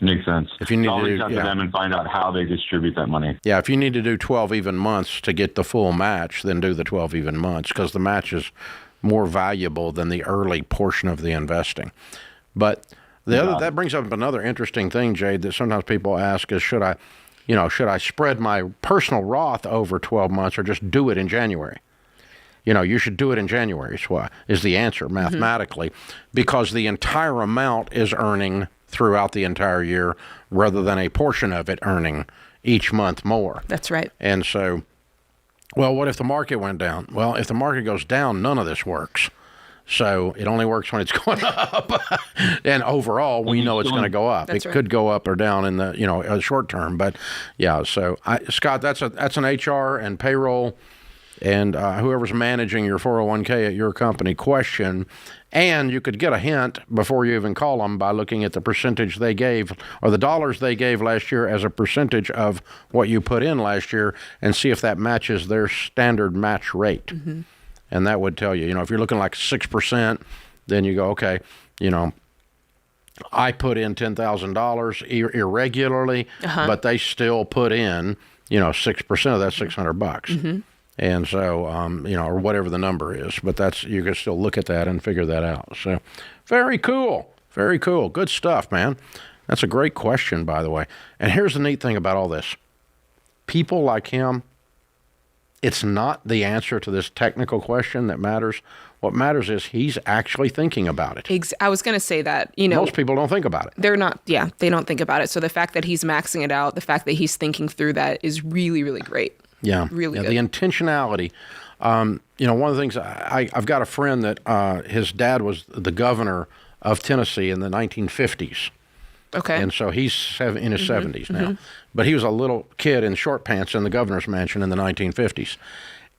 Makes sense. If you need I'll reach out to them and find out how they distribute that money. Yeah, if you need to do 12 even months to get the full match, then do the 12 even months, because the match is more valuable than the early portion of the investing. But that brings up another interesting thing, Jade, that sometimes people ask is, should I spread my personal Roth over 12 months or just do it in January? You should do it in January is the answer mathematically, because the entire amount is earning throughout the entire year rather than a portion of it earning each month more. That's right. And so, well, what if the market went down? Well, if the market goes down, none of this works. So it only works when it's going up. And overall, we know it's going to go up. It could go up or down in the short term. But yeah, so Scott, that's an HR and payroll and whoever's managing your 401k at your company question. And you could get a hint before you even call them by looking at the percentage they gave or the dollars they gave last year as a percentage of what you put in last year and see if that matches their standard match rate. Mm-hmm. And that would tell you, if you're looking like 6%, then you go, okay, I put in $10,000 irregularly, but they still put in, 6% of that $600. Mm-hmm. And so, or whatever the number is, but you can still look at that and figure that out. So very cool. Very cool. Good stuff, man. That's a great question, by the way. And here's the neat thing about all this. People like him, it's not the answer to this technical question that matters. What matters is he's actually thinking about it. I was going to say that, Most people don't think about it. They're not, they don't think about it. So the fact that he's maxing it out, the fact that he's thinking through that is really, really great. Yeah. Really good. The intentionality. One of the things, I've got a friend that his dad was the governor of Tennessee in the 1950s. Okay. And so he's in his 70s now. But he was a little kid in short pants in the governor's mansion in the 1950s.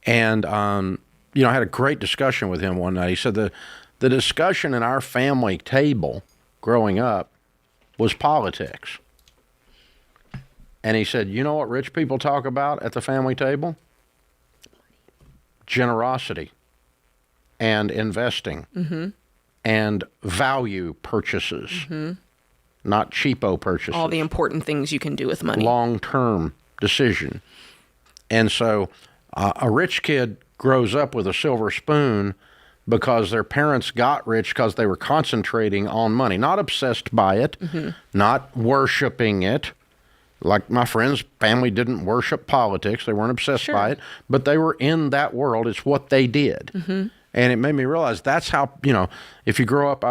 And, I had a great discussion with him one night. He said the discussion in our family table growing up was politics. And he said, you know what rich people talk about at the family table? Generosity and investing and value purchases, not cheapo purchases. All the important things you can do with money. Long-term decision. And so a rich kid grows up with a silver spoon because their parents got rich because they were concentrating on money, not obsessed by it, not worshiping it. Like my friend's family didn't worship politics. They weren't obsessed by it, but they were in that world. It's what they did. And it made me realize that's how, if you grow up,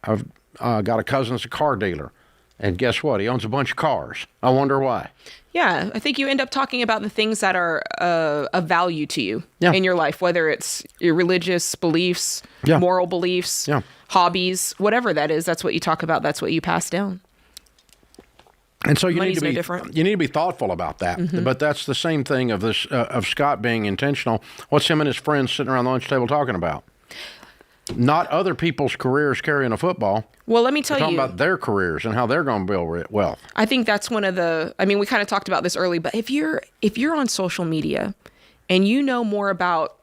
I've got a cousin that's a car dealer. And guess what? He owns a bunch of cars. I wonder why. Yeah, I think you end up talking about the things that are of value to you in your life, whether it's your religious beliefs, moral beliefs, hobbies, whatever that is. That's what you talk about. That's what you pass down. And so you Money's need to no be different. You need to be thoughtful about that. But that's the same thing of this of Scott being intentional. What's him and his friends sitting around the lunch table talking about? Not other people's careers carrying a football. Well, let me tell Talking you about their careers and how they're going to build wealth. I think that's one of the. I mean, we kind of talked about this early, but if you're on social media, and you know more about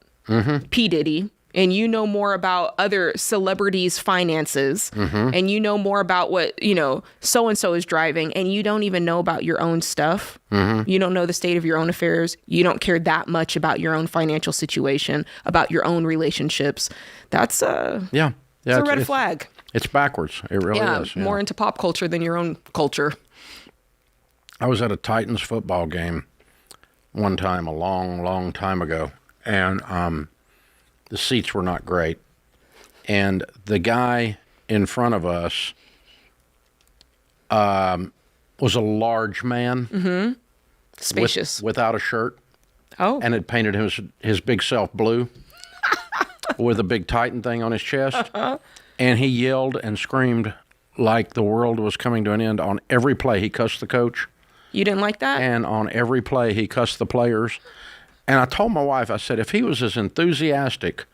P. Diddy, and you know more about other celebrities' finances, and you know more about what so and so is driving, and you don't even know about your own stuff. You don't know the state of your own affairs. You don't care that much about your own financial situation, about your own relationships. That's it's a red flag. It's backwards. It really is. More into pop culture than your own culture. I was at a Titans football game one time, a long, long time ago, and the seats were not great. And the guy in front of us was a large man. Spacious. Without a shirt. Oh. And had painted his big self blue with a big Titan thing on his chest. And he yelled and screamed like the world was coming to an end on every play. He cussed the coach. You didn't like that? And on every play, he cussed the players. And I told my wife, I said, if he was as enthusiastic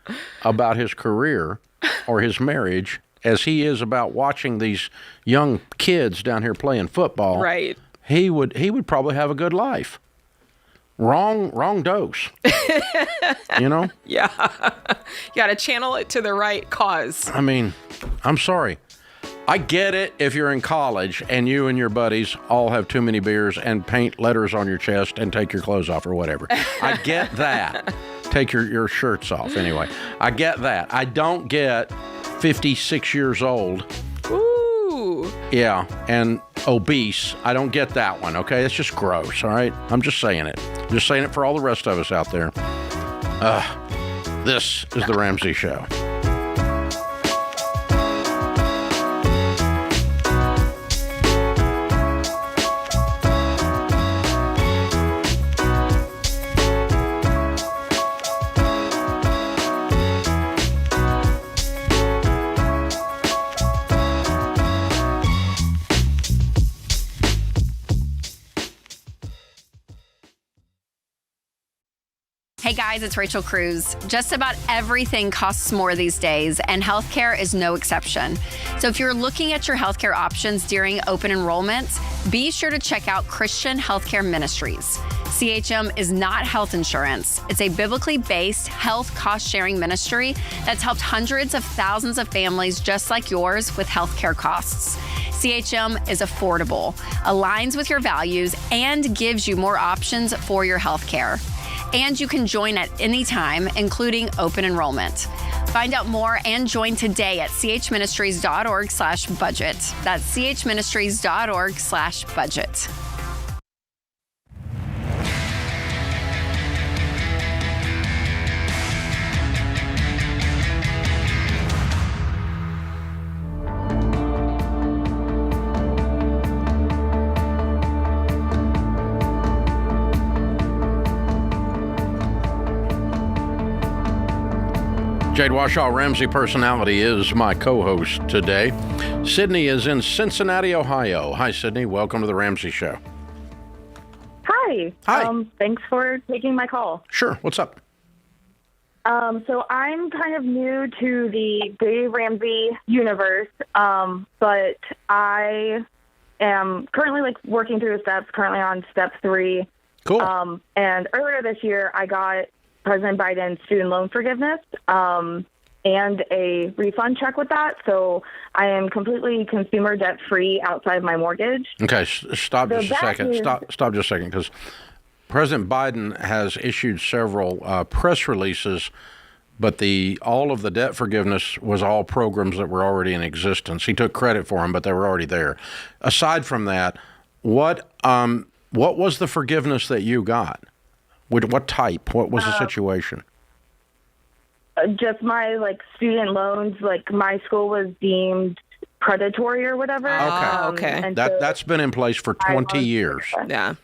about his career or his marriage as he is about watching these young kids down here playing football, right, he would probably have a good life. Wrong dose. Yeah. You got to channel it to the right cause. I mean, I'm sorry. I get it if you're in college and you and your buddies all have too many beers and paint letters on your chest and take your clothes off or whatever. I get that. Take your shirts off anyway. I get that. I don't get 56 years old. Ooh. Yeah, and obese. I don't get that one, okay? It's just gross, all right? I'm just saying it. Just saying it for all the rest of us out there. This is The Ramsey Show. Hey guys, it's Rachel Cruz. Just about everything costs more these days, and healthcare is no exception. So if you're looking at your healthcare options during open enrollment, be sure to check out Christian Healthcare Ministries. CHM is not health insurance. It's a biblically based health cost-sharing ministry that's helped hundreds of thousands of families just like yours with healthcare costs. CHM is affordable, aligns with your values, and gives you more options for your healthcare. And you can join at any time, including open enrollment. Find out more and join today at chministries.org/budget. That's chministries.org/budget. Jade Warshaw, Ramsey Personality, is my co-host today. Sydney is in Cincinnati, Ohio. Hi, Sydney. Welcome to the Ramsey Show. Hi. Hi. Thanks for taking my call. Sure. What's up? So I'm kind of new to the Dave Ramsey universe, but I am currently working through the steps, currently on step 3. Cool. And earlier this year, I got President Biden's student loan forgiveness and a refund check with that. So I am completely consumer debt free outside my mortgage. Okay, stop just a second. Stop just a second, because President Biden has issued several press releases, but all of the debt forgiveness was all programs that were already in existence. He took credit for them, but they were already there. Aside from that, what was the forgiveness that you got? What type? What was the situation? Just my student loans. My school was deemed predatory or whatever. Okay. And That's been in place for 20 years. Yeah.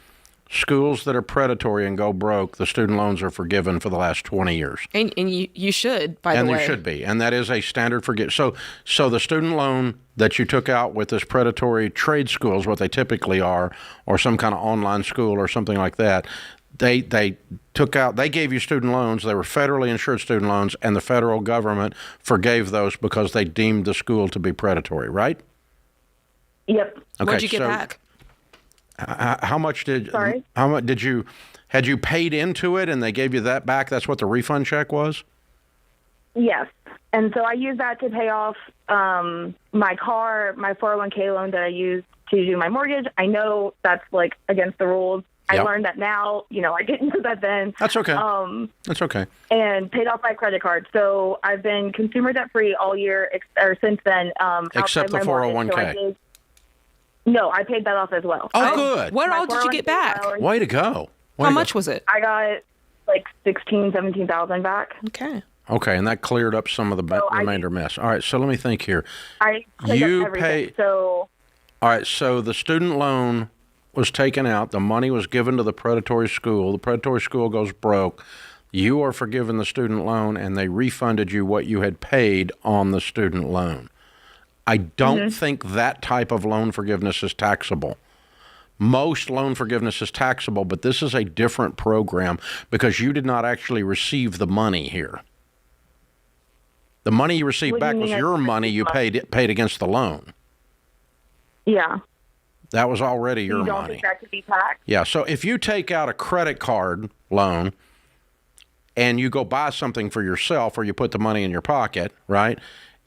Schools that are predatory and go broke, the student loans are forgiven for the last 20 years. And you should, by the way. And you should be. And that is a standard forgiveness. So the student loan that you took out with this predatory trade schools, what they typically are, or some kind of online school or something like that, they gave you student loans. They were federally insured student loans, and the federal government forgave those because they deemed the school to be predatory, right? Yep. Okay, What'd you get back? How much did you had you paid into it and they gave you that back? That's what the refund check was? Yes. And so I used that to pay off my car, my 401k loan that I used to do my mortgage. I know that's against the rules. Yep. I learned that now. I didn't know that then. That's okay. That's okay. And paid off my credit card. So I've been consumer debt free all year or since then. Except the 401k. No, I paid that off as well. Oh, good. What all did you get back? Way to go. How much was it? I got $17,000 back. Okay. Okay, and that cleared up some of the remainder mess. All right, so let me think here. I you everything. pay. So. All right, so the student loan was taken out. The money was given to the predatory school. The predatory school goes broke. You are forgiven the student loan, and they refunded you what you had paid on the student loan. I don't think that type of loan forgiveness is taxable. Most loan forgiveness is taxable, but this is a different program because you did not actually receive the money here. The money you received back was your money you paid against the loan. Yeah. That was already your money. You don't think that could be taxed? Yeah, so if you take out a credit card loan and you go buy something for yourself or you put the money in your pocket, right,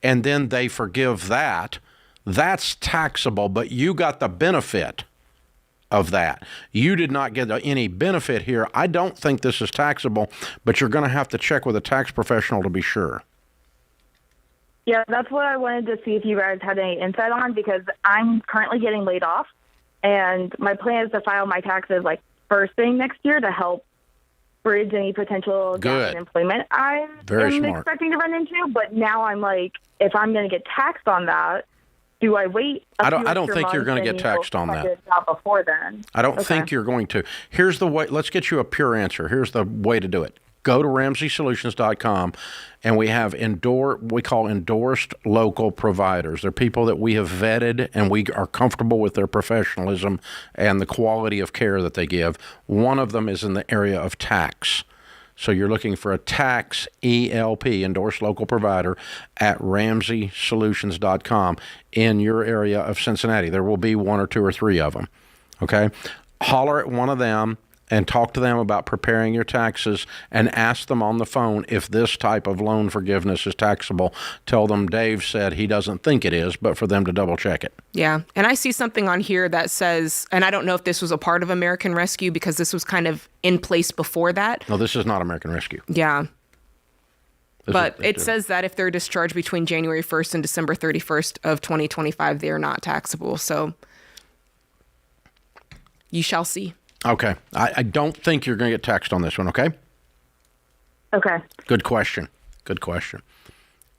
and then they forgive that, that's taxable, but you got the benefit of that. You did not get any benefit here. I don't think this is taxable, but you're going to have to check with a tax professional to be sure. Yeah, that's what I wanted to see if you guys had any insight on, because I'm currently getting laid off, and my plan is to file my taxes first thing next year to help bridge any potential gap in employment I'm expecting to run into. But now I'm if I'm going to get taxed on that, do I wait? I don't think you're going to get taxed on that. Not before then. I don't think you're going to. Here's the way. Let's get you a pure answer. Here's the way to do it. Go to RamseySolutions.com, and we have we call endorsed local providers. They're people that we have vetted, and we are comfortable with their professionalism and the quality of care that they give. One of them is in the area of tax. So you're looking for a tax ELP, endorsed local provider, at RamseySolutions.com in your area of Cincinnati. There will be 1 or 2 or 3 of them. Okay? Holler at one of them and talk to them about preparing your taxes and ask them on the phone if this type of loan forgiveness is taxable. Tell them Dave said he doesn't think it is, but for them to double check it. Yeah. And I see something on here that says, and I don't know if this was a part of American Rescue because this was kind of in place before that. No, this is not American Rescue. Yeah. But it says that if they're discharged between January 1st and December 31st of 2025, they are not taxable. So you shall see. Okay. I don't think you're going to get taxed on this one, okay? Okay. Good question. Good question.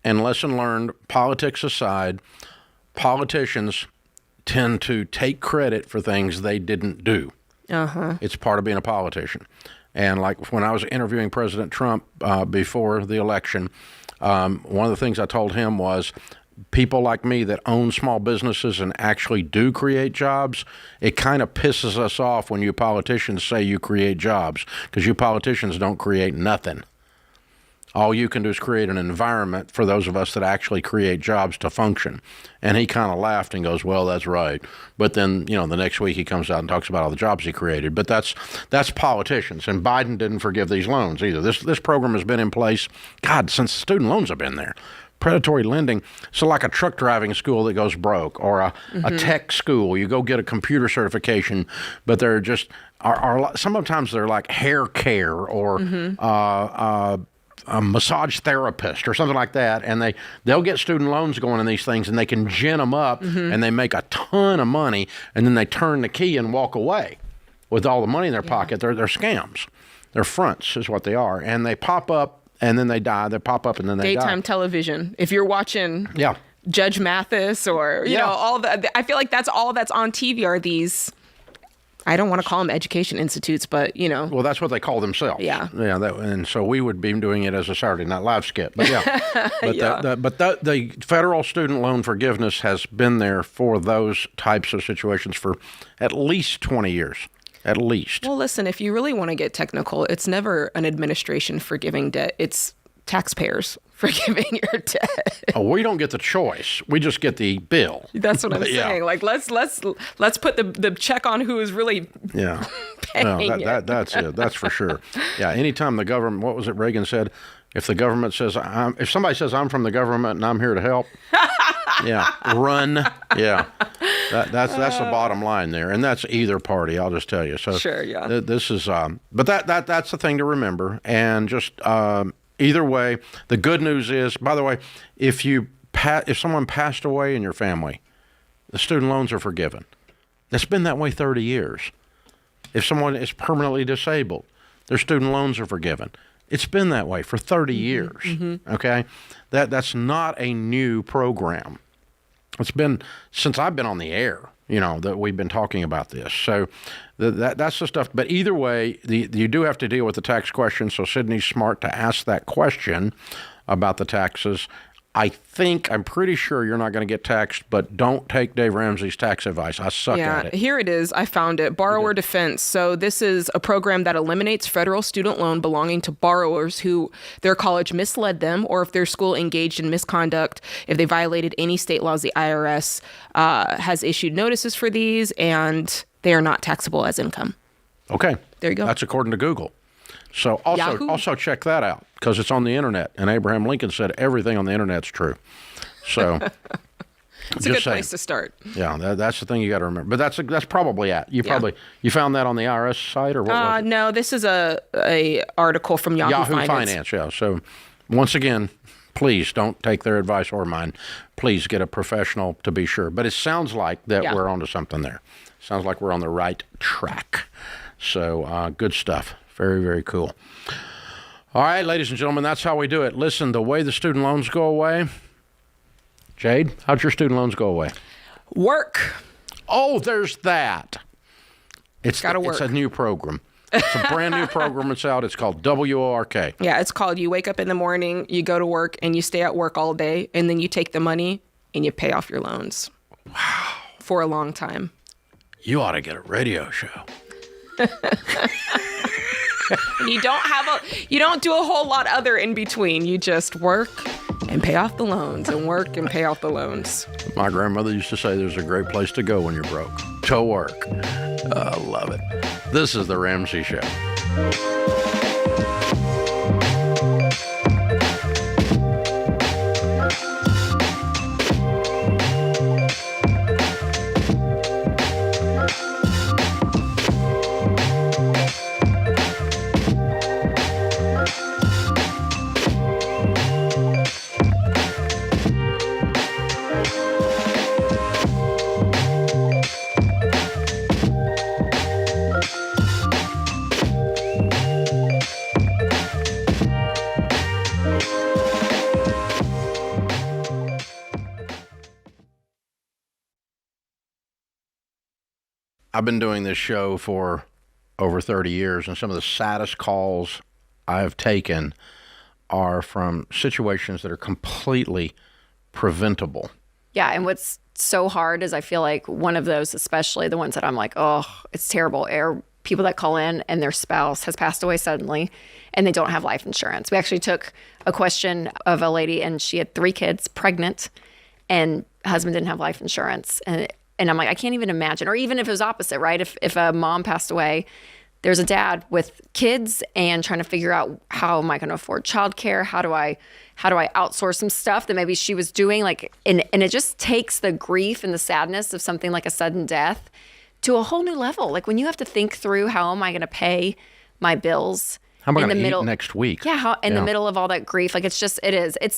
And lesson learned, politics aside, politicians tend to take credit for things they didn't do. It's part of being a politician. And when I was interviewing President Trump before the election, One of the things I told him was, people like me that own small businesses and actually do create jobs, it kind of pisses us off when you politicians say you create jobs, because you politicians don't create nothing. All you can do is create an environment for those of us that actually create jobs to function. And he kind of laughed and goes, well, that's right. But then, the next week he comes out and talks about all the jobs he created. But that's politicians. And Biden didn't forgive these loans either. This program has been in place, God, since student loans have been there. Predatory lending. So like a truck driving school that goes broke, or a tech school, you go get a computer certification, but they're just, sometimes they're like hair care, or a massage therapist or something like that, and they'll get student loans going in these things, and they can gin them up, and they make a ton of money, and then they turn the key and walk away with all the money in their pocket. They're scams. They're fronts is what they are, and they pop up and then they die. They pop up and then they die. Daytime television. If you're watching Judge Mathis or you know all I feel like that's all that's on TV are these. I don't want to call them education institutes, but Well, that's what they call themselves. Yeah. And so we would be doing it as a Saturday Night Live skit. But but the federal student loan forgiveness has been there for those types of situations for at least 20 years. At least. Well, listen, if you really want to get technical, it's never an administration forgiving debt. It's taxpayers forgiving your debt. Oh, we don't get the choice. We just get the bill. That's what I'm saying. Like let's put the check on who is really paying it. That's it. That's for sure. Yeah. Anytime the government, what was it Reagan said? If the government says, if somebody says I'm from the government and I'm here to help, run. Yeah. That's the bottom line there. And that's either party, I'll just tell you. So sure, yeah. This is, but that's the thing to remember. And just, either way, the good news is, by the way, if someone passed away in your family, the student loans are forgiven. It's been that way 30 years. If someone is permanently disabled, their student loans are forgiven. It's been that way for 30 years. Okay, that's not a new program. It's been since I've been on the air. That we've been talking about this. So that's the stuff. But either way, you do have to deal with the tax question. So Sydney's smart to ask that question about the taxes. I'm pretty sure you're not going to get taxed, but don't take Dave Ramsey's tax advice. I suck at it. Here it is. I found it. Borrower defense. So this is a program that eliminates federal student loan belonging to borrowers who their college misled them, or if their school engaged in misconduct, if they violated any state laws. The IRS has issued notices for these, and they are not taxable as income. Okay. There you go. That's according to Google. So also check that out, because it's on the internet, and Abraham Lincoln said everything on the internet's true. So it's a good place to start. Yeah, that's the thing you got to remember. But that's probably you found that on the IRS site, or what was it? No, this is a article from Yahoo Finance. Yeah. So once again, please don't take their advice or mine. Please get a professional to be sure. But it sounds like that we're onto something there. Sounds like we're on the right track. So good stuff. Very, very cool. All right, ladies and gentlemen, that's how we do it. Listen, the way the student loans go away. Jade, how'd your student loans go away? Work. Oh, there's that. It's gotta work. It's a new program. It's a brand new program. It's out. It's called WORK. Yeah, it's called you wake up in the morning, you go to work, and you stay at work all day, and then you take the money and you pay off your loans. Wow. For a long time. You ought to get a radio show. You don't do a whole lot other in between. You just work and pay off the loans, and work and pay off the loans. My grandmother used to say there's a great place to go when you're broke. To work. I love it. This is The Ramsey Show. I've been doing this show for over 30 years, and some of the saddest calls I have taken are from situations that are completely preventable. Yeah, and what's so hard is I feel like one of those, especially the ones that I'm like, oh, it's terrible, are people that call in and their spouse has passed away suddenly and they don't have life insurance. We actually took a question of a lady and she had 3 kids, pregnant, and husband didn't have life insurance. And I'm like, I can't even imagine. Or even if it was opposite, right? If a mom passed away, there's a dad with kids and trying to figure out, how am I going to afford childcare? How do I outsource some stuff that maybe she was doing? Like, and it just takes the grief and the sadness of something like a sudden death to a whole new level. Like when you have to think through, how am I going to pay my bills? How am I going to eat next week? Yeah, in the middle of all that grief. Like it's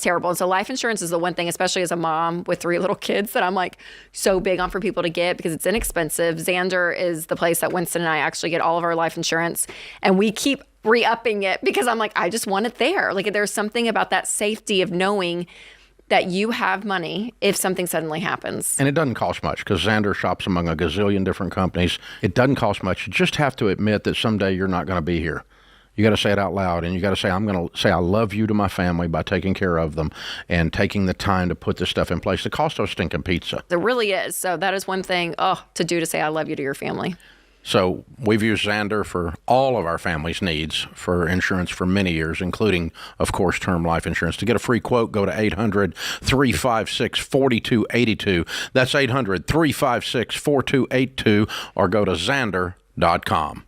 terrible. And so life insurance is the one thing, especially as a mom with 3 little kids, that I'm like so big on for people to get because it's inexpensive. Xander is the place that Winston and I actually get all of our life insurance. And we keep re-upping it because I'm like, I just want it there. Like there's something about that safety of knowing that you have money if something suddenly happens. And it doesn't cost much because Xander shops among a gazillion different companies. It doesn't cost much. You just have to admit that someday you're not going to be here. You got to say it out loud, and you got to say, I'm going to say I love you to my family by taking care of them and taking the time to put this stuff in place. It costs us stinking pizza. There really is. So that is one thing to do, to say I love you to your family. So we've used Xander for all of our family's needs for insurance for many years, including, of course, term life insurance. To get a free quote, go to 800-356-4282. That's 800-356-4282, or go to Xander.com.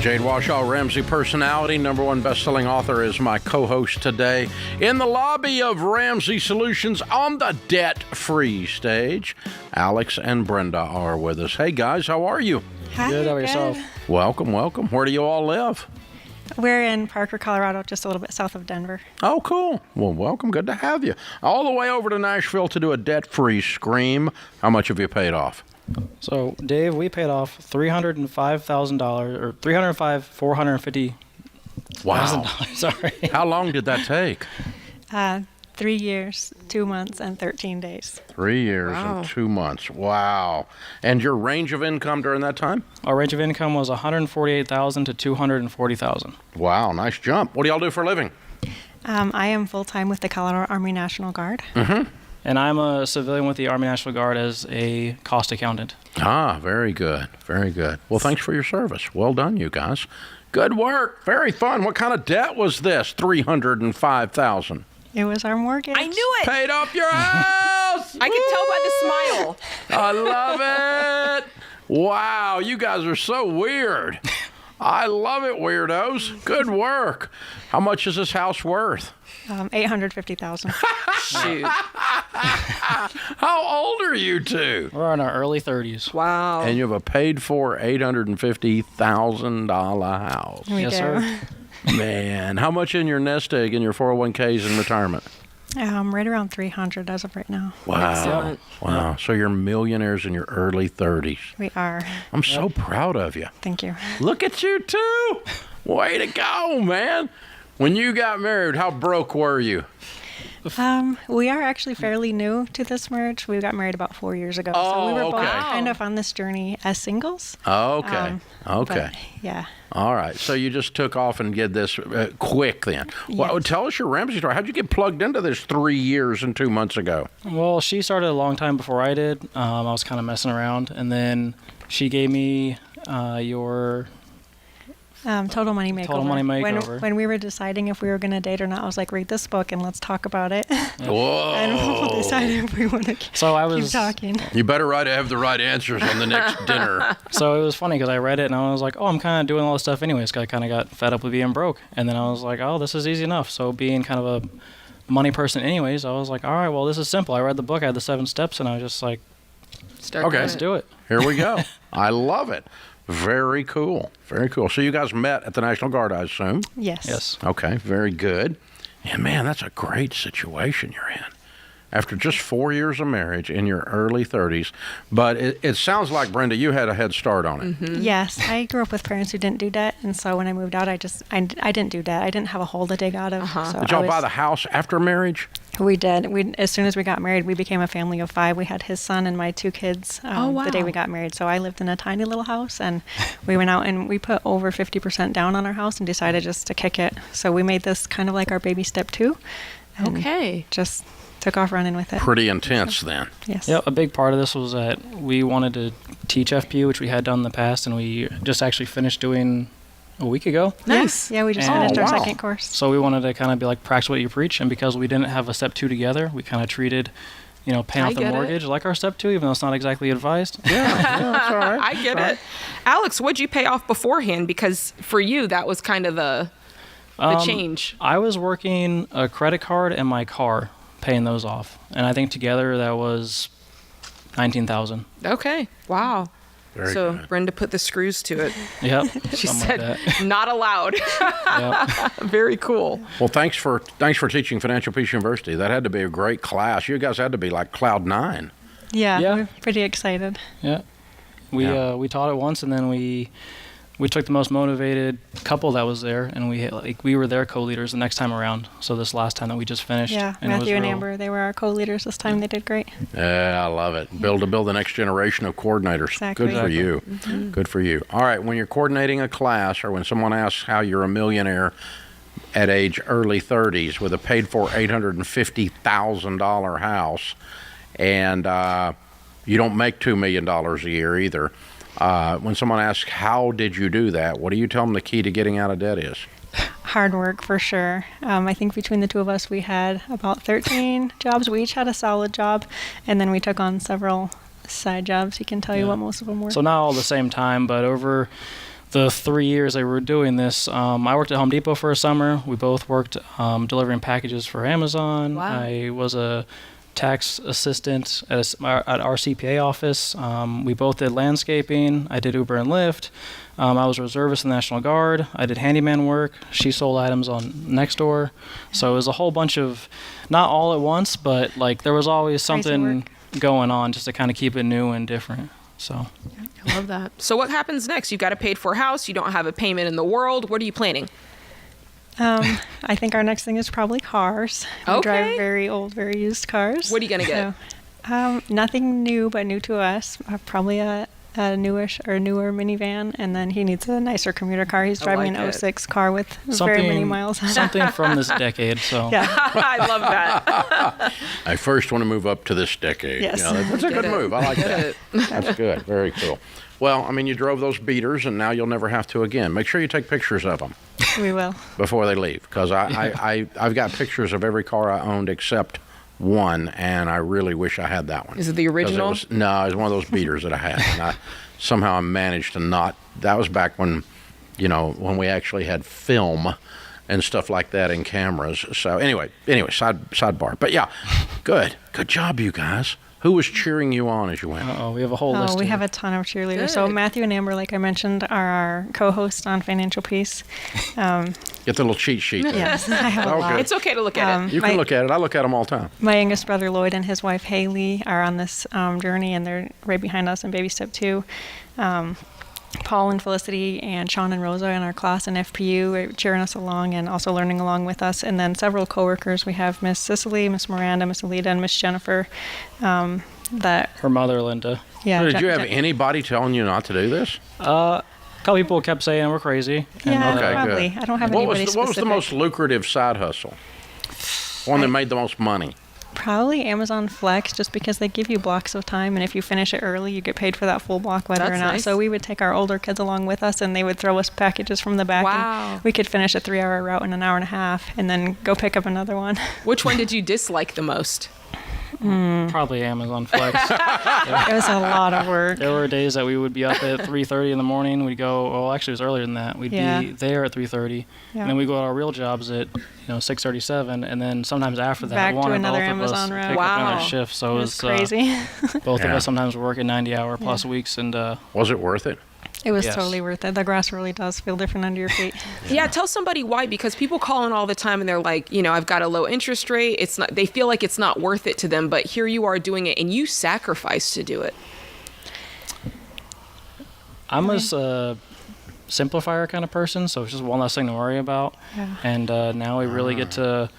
Jade Warshaw, Ramsey personality, #1 best-selling author, is my co-host today. In the lobby of Ramsey Solutions on the debt-free stage, Alex and Brenda are with us. Hey, guys, how are you? Hi, Good, how about yourself? Welcome, welcome. Where do you all live? We're in Parker, Colorado, just a little bit south of Denver. Oh, cool. Well, welcome. Good to have you. All the way over to Nashville to do a debt-free scream. How much have you paid off? So, Dave, we paid off $305,000, or $305,450. Wow. Sorry. How long did that take? 3 years, 2 months, and 13 days. 3 years and 2 months. Wow. And your range of income during that time? Our range of income was $148,000 to $240,000. Wow, nice jump. What do y'all do for a living? I am full-time with the Colorado Army National Guard. Mm-hmm. And I'm a civilian with the Army National Guard as a cost accountant. Ah, very good. Very good. Well, thanks for your service. Well done, you guys. Good work. Very fun. What kind of debt was this? $305,000. It was our mortgage. I knew it. Paid off your house. I could tell by the smile. I love it. Wow, you guys are so weird. I love it, weirdos. Good work. How much is this house worth? $850,000. Shoot. How old are you two? We're in our early 30s. Wow. And you have a paid-for $850,000 house. We Yes, do. sir. Man, how much in your nest egg in your 401ks in retirement? Right around 300 as of right now. Wow. Excellent. Wow. So you're millionaires in your early 30s. We are. I'm so proud of you. Thank you. Look at you two. Way to go, man. When you got married, how broke were you? We are actually fairly new to this marriage. We got married about 4 years ago. So we were both okay. kind of on this journey as singles. Okay. Okay. But, yeah. All right. So you just took off and did this quick then. Well, Yes. tell us your Ramsey story. How'd you get plugged into this 3 years and 2 months ago? Well, she started a long time before I did. I was kind of messing around, and then she gave me your... Total Money Makeover. Total Money Makeover. When we were deciding if we were going to date or not, I was like, read this book and let's talk about it. Whoa. And we'll decide if we want to So I keep was... talking. You better have the right answers on the next dinner. So it was funny because I read it and I was like, oh, I'm kind of doing all this stuff anyways. 'Cause I kind of got fed up with being broke. And then I was like, oh, this is easy enough. So being kind of a money person anyways, I was like, all right, well, this is simple. I read the book. I had the 7 steps and I was just like, Okay. let's do it. Here we go. I love it. Very cool. Very cool. So you guys met at the National Guard, I assume? Yes. Yes. Okay, very good. And man, that's a great situation you're in. after just 4 years of marriage in your early 30s. But it sounds like, Brenda, you had a head start on it. Mm-hmm. Yes, I grew up with parents who didn't do debt, and so when I moved out, I didn't do debt. I didn't have a hole to dig out of. So Did y'all buy the house after marriage? We did. As soon as we got married, we became a family of 5. We had his son and my 2 kids the day we got married. So I lived in a tiny little house, and we went out and we put over 50% down on our house and decided just to kick it. So we made this kind of like our baby step 2. Okay. Just took off running with it. Pretty intense then. Yes. Yeah, a big part of this was that we wanted to teach FPU, which we had done in the past, and we just actually finished doing a week ago. Nice. Yeah, we just And- finished our wow. second course. So we wanted to kind of be like, practice what you preach. And because we didn't have a step 2 together, we kind of treated, paying I off the get it. mortgage like our step 2, even though it's not exactly advised. That's all right. I get it. Alex, what'd you pay off beforehand? Because for you, that was kind of the change. I was working a credit card and my car, paying those off. And I think together that was $19,000. Okay. Wow. Very so good. Brenda put the screws to it. Yep. She something said, like "Not allowed." that. Yep. Very cool. Well, thanks for teaching Financial Peace University. That had to be a great class. You guys had to be like cloud 9. Yeah, Yeah. we're pretty excited. Yeah. Yeah. We taught it once, and then we took the most motivated couple that was there, and we were their co-leaders the next time around. So this last time that we just finished. Yeah, and it was Matthew and real- Amber, they were our co-leaders this time. They did great. Yeah, I love it. Build the next generation of coordinators. Exactly. Good for you. Good for you. All right, when you're coordinating a class or when someone asks how you're a millionaire at age early 30s with a paid-for $850,000 house, and you don't make $2 million a year either, when someone asks, how did you do that? What do you tell them the key to getting out of debt is? Hard work for sure. I think between the 2 of us, we had about 13 jobs. We each had a solid job, and then we took on several side jobs. He can tell you what most of them were. So not all at the same time, but over the 3 years that we were doing this, I worked at Home Depot for a summer. We both worked delivering packages for Amazon. Wow. I was a tax assistant at our CPA office. We both did landscaping. I did Uber and Lyft. I was a reservist in the National Guard. I did handyman work. She sold items on Nextdoor. So it was a whole bunch of, not all at once, but like there was always Crazy something work. going on just to kind of keep it new and different. So I love that. So what happens next? You've got a paid-for house. You don't have a payment in the world. What are you planning? I think our next thing is probably cars. We Okay. drive very old, very used cars. What are you gonna get? So, nothing new, but new to us. Probably a newish or newer minivan, and then he needs a nicer commuter car. He's driving like an it. 06 car with very many miles on it. Something from this decade. So Yeah. I love that. I first want to move up to this decade. Yes. Yeah, that's a good it. move. I like that. That's good. Very cool. Well, I mean, you drove those beaters, and now you'll never have to again. Make sure you take pictures of them We will. before they leave, because I've got pictures of every car I owned except one, and I really wish I had that one. Is it the 'Cause original? No, it was one of those beaters that I had. And somehow I managed to not. That was back when, when we actually had film and stuff like that in cameras. So anyway, sidebar. But yeah, good job, you guys. Who was cheering you on as you went? we have a whole list. We here. have a ton of cheerleaders. So Good. Matthew and Amber, like I mentioned, are our co-hosts on Financial Peace. Get the little cheat sheet there. Yes, I have a Oh, lot. good. It's okay to look at it. You can look at it. I look at them all the time. My youngest brother Lloyd and his wife Haley are on this journey, and they're right behind us in baby step 2. Paul and Felicity and Sean and Rosa in our class in FPU are cheering us along and also learning along with us. And then several coworkers. We have Miss Cicely, Miss Miranda, Miss Alita, and Miss Jennifer. That Her mother, Linda. yeah. Did you have anybody telling you not to do this? A couple people kept saying we're crazy. Yeah, Okay, probably. good. I don't have What anybody was the specific. most lucrative side hustle? One that made the most money. Probably Amazon Flex, just because they give you blocks of time, and if you finish it early, you get paid for that full block, whether or That's not. nice. So we would take our older kids along with us, and they would throw us packages from the back. Wow. And we could finish a 3-hour route in an hour and a half, and then go pick up another one. Which one did you dislike the most? Probably Amazon Flex. It was a lot of work. There were days that we would be up at 3:30 in the morning. We'd go. Well, actually, it was earlier than that. We'd Yeah. be there at 3:30, Yeah. and then we go to our real jobs at 6:37, and then sometimes after that, Back to one or another both of us Amazon route. pick up Wow. another shift. So It was crazy. both of Yeah. us sometimes were working 90-hour plus weeks, and Was it worth it? It was Yes. totally worth it. The grass really does feel different under your feet. Yeah, tell somebody why, because people call in all the time and they're like, I've got a low interest rate. It's not. They feel like it's not worth it to them, but here you are doing it, and you sacrifice to do it. I'm a simplifier kind of person, so it's just one less thing to worry about. Yeah. And now we really get to,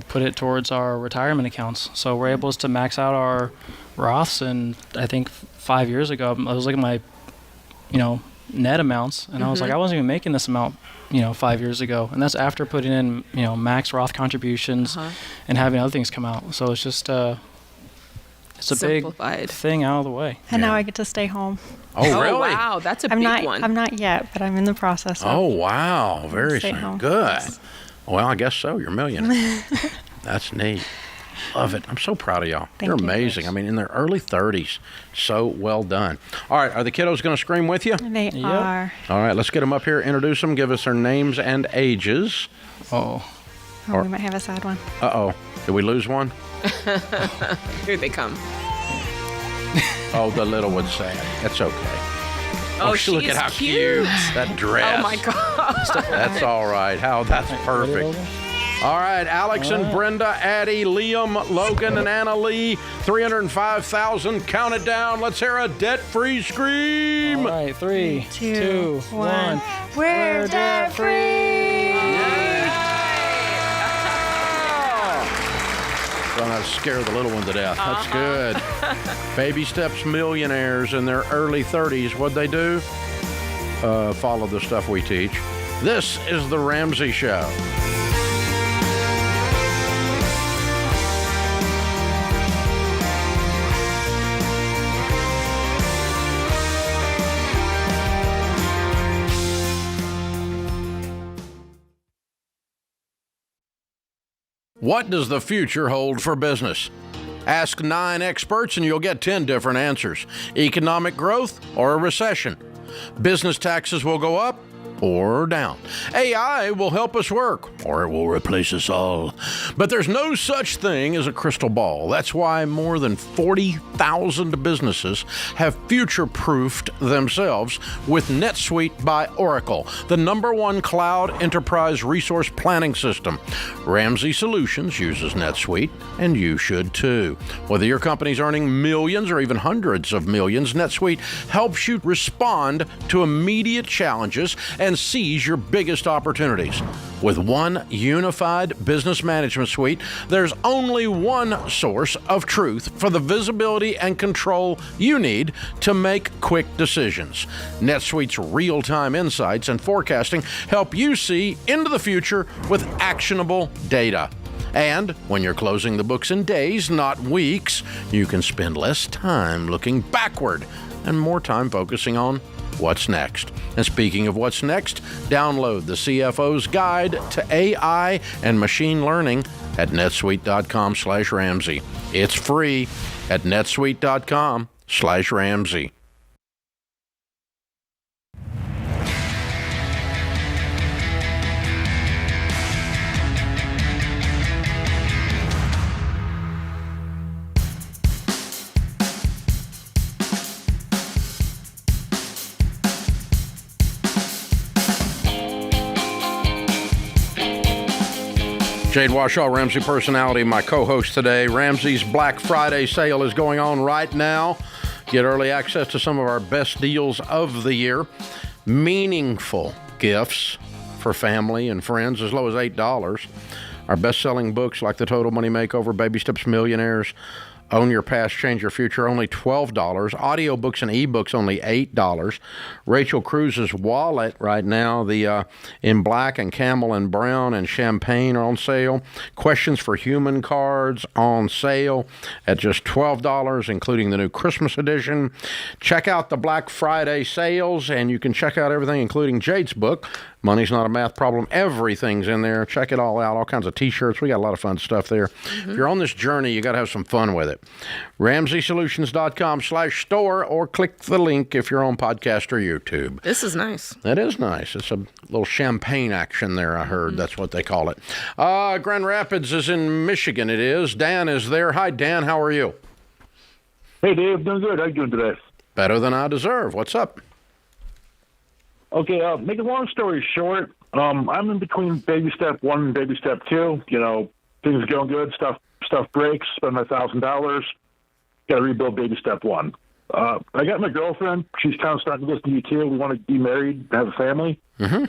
put it towards our retirement accounts. So we're able to max out our Roths, and I think 5 years ago, I was looking at my, net amounts, and I was like, I wasn't even making this amount, 5 years ago. And that's after putting in, max Roth contributions and having other things come out. So it's just, it's a Simplified. big thing out of the way. And now I get to stay home. Oh, really? Wow, that's a I'm big not. one. I'm not yet, but I'm in the process. Oh, wow. Very Stay soon. home. Good. Well, I guess so. You're a millionaire. That's neat. Love it. I'm so proud of y'all. Thank You're you. amazing. I mean, in their early 30s. So well done. All right. Are the kiddos going to scream with you? They are. All right. Let's get them up here. Introduce them. Give us their names and ages. Oh. Oh, we might have a sad one. Uh-oh. Did we lose one? Here they come. Oh, the little one's sad. That's okay. Oh, look she's at how cute. That dress. Oh my God. That's all right. That's perfect. All right, Alex and Brenda, Addie, Liam, Logan, and Anna Lee, 305,000. Count it down. Let's hear a debt-free scream. All right, 3, 2, 2, 1. We're debt free. Trying not to scare the little one to death. That's good. Baby Steps millionaires in their early 30s. What'd they do? Follow the stuff we teach. This is The Ramsey Show. What does the future hold for business? Ask 9 experts and you'll get 10 different answers. Economic growth or a recession. Business taxes will go up or down. AI will help us work, or it will replace us all. But there's no such thing as a crystal ball. That's why more than 40,000 businesses have future-proofed themselves with NetSuite by Oracle, the #1 cloud enterprise resource planning system. Ramsey Solutions uses NetSuite, and you should too. Whether your company's earning millions or even hundreds of millions, NetSuite helps you respond to immediate challenges and seize your biggest opportunities. With one unified business management suite, there's only one source of truth for the visibility and control you need to make quick decisions. NetSuite's real-time insights and forecasting help you see into the future with actionable data. And when you're closing the books in days, not weeks, you can spend less time looking backward and more time focusing on what's next. And speaking of what's next, download the CFO's Guide to AI and Machine Learning at netsuite.com/Ramsey. It's free at netsuite.com/Ramsey. Jade Warshaw, Ramsey personality, my co-host today. Ramsey's Black Friday sale is going on right now. Get early access to some of our best deals of the year. Meaningful gifts for family and friends as low as $8. Our best-selling books like The Total Money Makeover, Baby Steps Millionaires, Own Your Past, Change Your Future, only $12. Audiobooks and ebooks, only $8. Rachel Cruz's wallet right now, the in black and camel and brown and champagne are on sale. Questions for Human cards on sale at just $12, including the new Christmas edition. Check out the Black Friday sales, and you can check out everything, including Jade's book, Money's Not a Math Problem. Everything's in there. Check it all out. All kinds of T-shirts. We got a lot of fun stuff there. If you're on this journey, you got to have some fun with it. RamseySolutions.com/store, or click the link if you're on podcast or YouTube. This is nice. That is nice. It's a little champagne action there, I heard. That's what they call it. Grand Rapids is in Michigan, it is. Dan is there. Hi, Dan. How are you? Hey, Dave. Doing good. How you doing today? Better than I deserve. What's up? Okay, make a long story short, I'm in between baby step 1 and baby step 2. You know, things are going good, stuff breaks, spend my $1,000, got to rebuild baby step 1. I got my girlfriend. She's kind of starting to listen to you, too. We want to be married, have a family. Mm-hmm.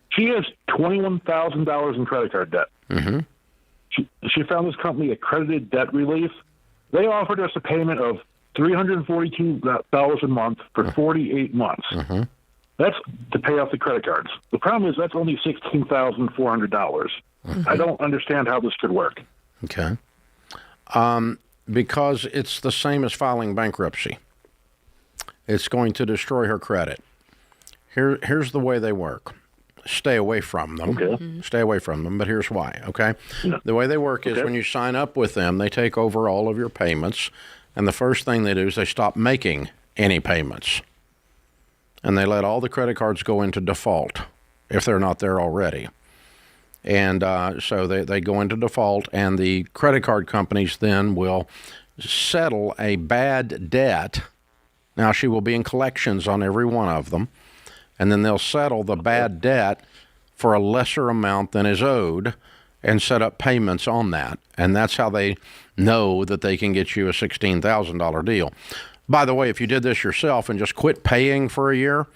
She has $21,000 in credit card debt. Mm-hmm. She found this company, Accredited Debt Relief. They offered us a payment of $342 a month for 48 months. Mm-hmm. That's to pay off the credit cards. The problem is that's only $16,400. Mm-hmm. I don't understand how this could work. Okay. Because it's the same as filing bankruptcy. It's going to destroy her credit. Here's the way they work. Stay away from them. Okay. Mm-hmm. Stay away from them, but here's why, okay? Yeah. The way they work is when you sign up with them, they take over all of your payments, and the first thing they do is they stop making any payments. And they let all the credit cards go into default if they're not there already. And so they go into default, and the credit card companies then will settle a bad debt. Now, she will be in collections on every one of them, and then they'll settle the bad debt for a lesser amount than is owed and set up payments on that. And that's how they know that they can get you a $16,000 deal. By the way, if you did this yourself and just quit paying for a year,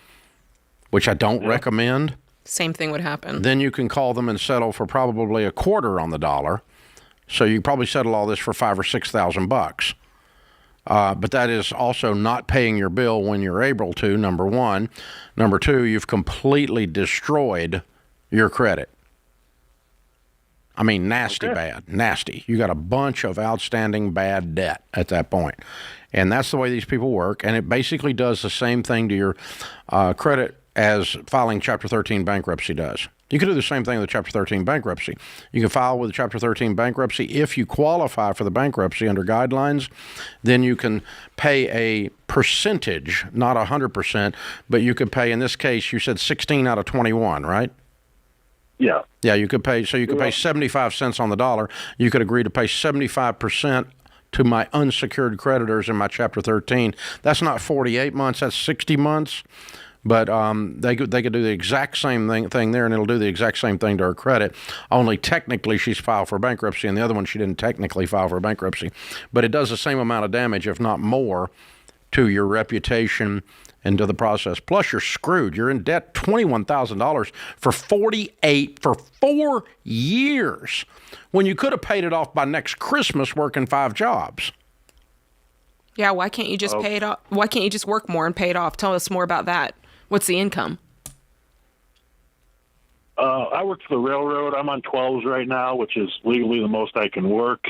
which I don't recommend, same thing would happen. Then you can call them and settle for probably a quarter on the dollar. So you probably settle all this for $5,000 or $6,000. But that is also not paying your bill when you're able to, number one. Number two, you've completely destroyed your credit. I mean, nasty bad, nasty. You got a bunch of outstanding bad debt at that point. And that's the way these people work. And it basically does the same thing to your credit as filing Chapter 13 bankruptcy does. You can do the same thing with Chapter 13 bankruptcy. You can file with Chapter 13 bankruptcy. If you qualify for the bankruptcy under guidelines, then you can pay a percentage, not 100%, but you could pay, in this case, you said 16 out of 21, right? Yeah. Yeah, you could pay, so you could pay 75 cents on the dollar. You could agree to pay 75% to my unsecured creditors in my Chapter 13. That's not 48 months, that's 60 months. But they could do the exact same thing there, and it'll do the exact same thing to her credit. Only technically she's filed for bankruptcy, and the other one she didn't technically file for bankruptcy. But it does the same amount of damage, if not more, to your reputation and to the process. Plus, you're screwed. You're in debt $21,000 for 4 years, when you could have paid it off by next Christmas working 5 jobs. Yeah, why can't you just pay it off? Why can't you just work more and pay it off? Tell us more about that. What's the income? I work for the railroad. I'm on 12s right now, which is legally the most I can work.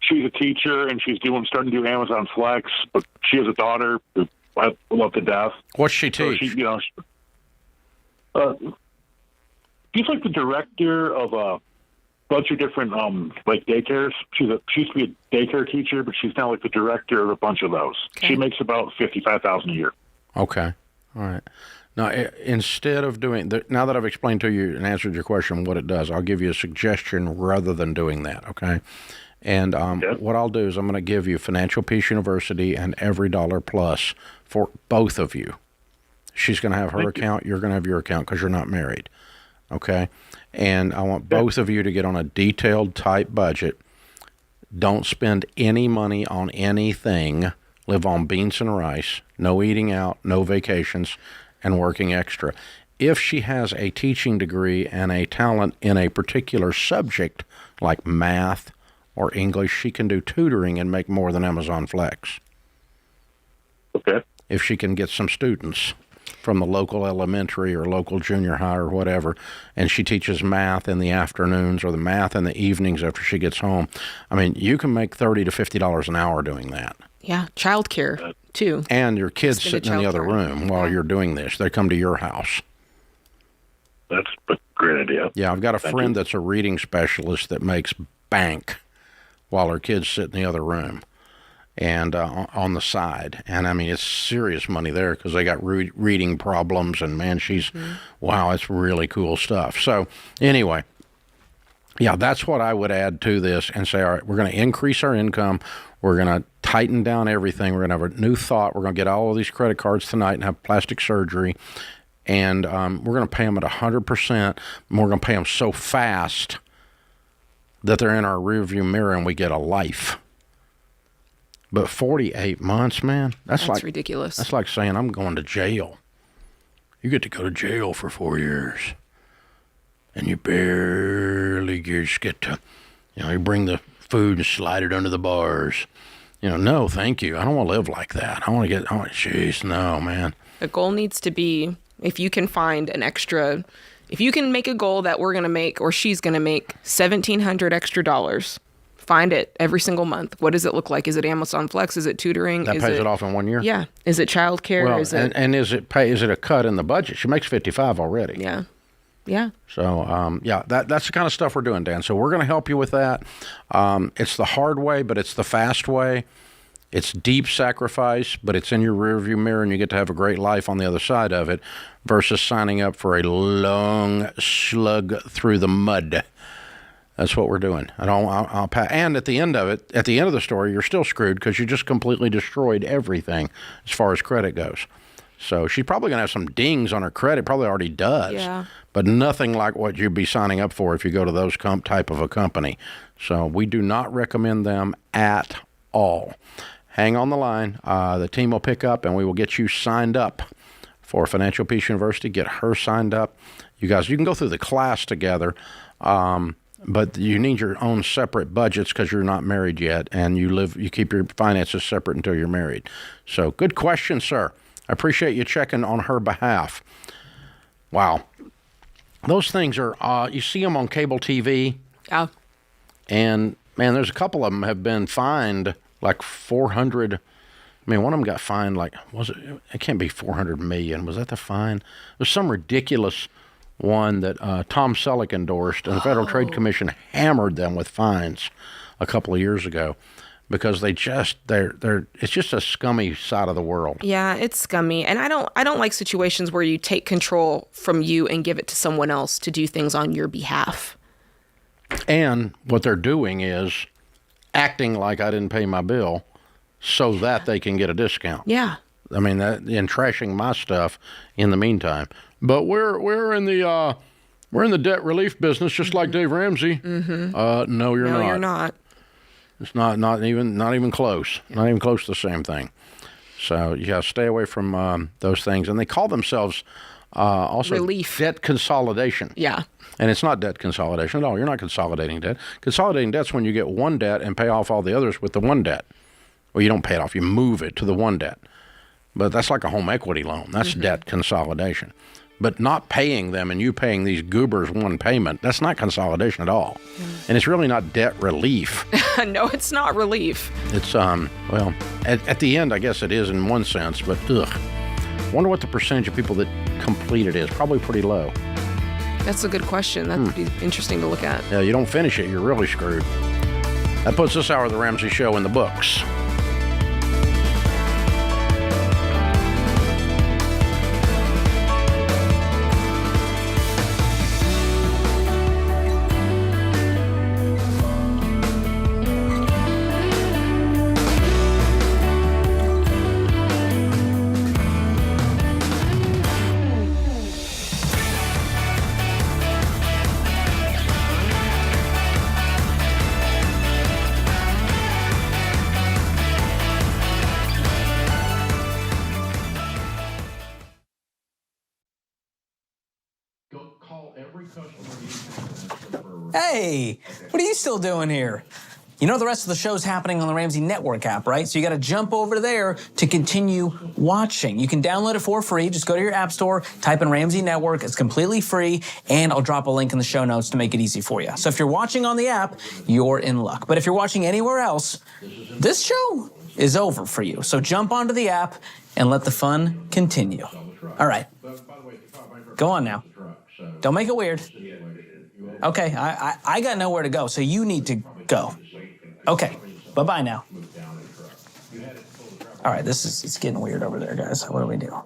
She's a teacher, and she's starting to do Amazon Flex, but she has a daughter who I love to death. What's she teach? So she's like the director of a bunch of different like daycares. She used to be a daycare teacher, but she's now like the director of a bunch of those. Okay. She makes about $55,000 a year. Okay. All right. Now, instead of doing now that I've explained to you and answered your question what it does, I'll give you a suggestion rather than doing that, okay? And what I'll do is I'm going to give you Financial Peace University and Every Dollar Plus for both of you. She's going to have her account. You're going to have your account because you're not married, okay? And I want both of you to get on a detailed, tight budget. Don't spend any money on anything. Live on beans and rice, no eating out, no vacations, and working extra. If she has a teaching degree and a talent in a particular subject, like math or English, she can do tutoring and make more than Amazon Flex. Okay. If she can get some students from the local elementary or local junior high or whatever, and she teaches math in the afternoons or the math in the evenings after she gets home, I mean, you can make $30 to $50 an hour doing that. Yeah, childcare too. And your kids sitting in the other room while you're doing this. They come to your house. That's a great idea. Yeah, I've got a friend that's a reading specialist that makes bank while her kids sit in the other room and on the side. And I mean, it's serious money there because they got reading problems. And man, wow, it's really cool stuff. So anyway, yeah, that's what I would add to this and say, all right, we're going to increase our income. We're going to tighten down everything. We're going to have a new thought. We're going to get all of these credit cards tonight and have plastic surgery. and we're going to pay them at 100%, and we're going to pay them so fast that they're in our rearview mirror and we get a life. But 48 months, man, that's like ridiculous. That's like saying I'm going to jail. You get to go to jail for 4 years, and you barely just get to, you bring the food and slide it under the bars. No, thank you. I don't want to live like that. Jeez, no, man. The goal needs to be, if you can make a goal that we're going to make, or she's going to make $1,700 extra dollars, find it every single month. What does it look like? Is it Amazon Flex? Is it tutoring? That pays it off in 1 year? Yeah. Is it childcare? Well, is it a cut in the budget? She makes 55 already. Yeah. Yeah. So, that's the kind of stuff we're doing, Dan. So we're going to help you with that. It's the hard way, but it's the fast way. It's deep sacrifice, but it's in your rearview mirror, and you get to have a great life on the other side of it versus signing up for a long slug through the mud. That's what we're doing. And at the end of it, at the end of the story, you're still screwed because you just completely destroyed everything as far as credit goes. So she's probably going to have some dings on her credit, probably already does. Yeah. But nothing like what you'd be signing up for if you go to those type of a company. So we do not recommend them at all. Hang on the line. The team will pick up, and we will get you signed up for Financial Peace University. Get her signed up. You guys, you can go through the class together, but you need your own separate budgets because you're not married yet, and you keep your finances separate until you're married. So good question, sir. I appreciate you checking on her behalf. Wow. Those things are, you see them on cable TV. Yeah. And, man, there's a couple of them have been fined like 400. I mean, one of them got fined like, it can't be 400 million. Was that the fine? There's some ridiculous one that Tom Selleck endorsed, and the Federal Trade Commission hammered them with fines a couple of years ago because it's just a scummy side of the world. Yeah, it's scummy. And I don't like situations where you take control from you and give it to someone else to do things on your behalf. And what they're doing is acting like I didn't pay my bill so that they can get a discount. Yeah. I mean, and trashing my stuff in the meantime. But we're in the debt relief business, just like Dave Ramsey. Mm-hmm. No, you're not. No, you're not. It's not even close. Not even close to the same thing. So you got to stay away from those things. And they call themselves also relief. Debt consolidation. Yeah. And it's not debt consolidation at all. You're not consolidating debt. Consolidating debt's when you get one debt and pay off all the others with the one debt. Well, you don't pay it off. You move it to the one debt. But that's like a home equity loan. That's debt consolidation. But not paying them and you paying these goobers one payment, that's not consolidation at all. Yeah. And it's really not debt relief. No, it's not relief. It's, well, at the end, I guess it is in one sense, but wonder what the percentage of people that complete it is. Probably pretty low. That's a good question. That would be interesting to look at. Yeah, you don't finish it, you're really screwed. That puts this hour of the Ramsey Show in the books. Hey, what are you still doing here? You know the rest of the show's happening on the Ramsey Network app, right? So you got to jump over there to continue watching. You can download it for free. Just go to your app store, type in Ramsey Network. It's completely free, and I'll drop a link in the show notes to make it easy for you. So if you're watching on the app, you're in luck. But if you're watching anywhere else, this show is over for you. So jump onto the app and let the fun continue. All right. Go on now. Don't make it weird. Okay, I got nowhere to go, so you need to go. Okay, bye-bye now. All right, it's getting weird over there, guys. What do we do?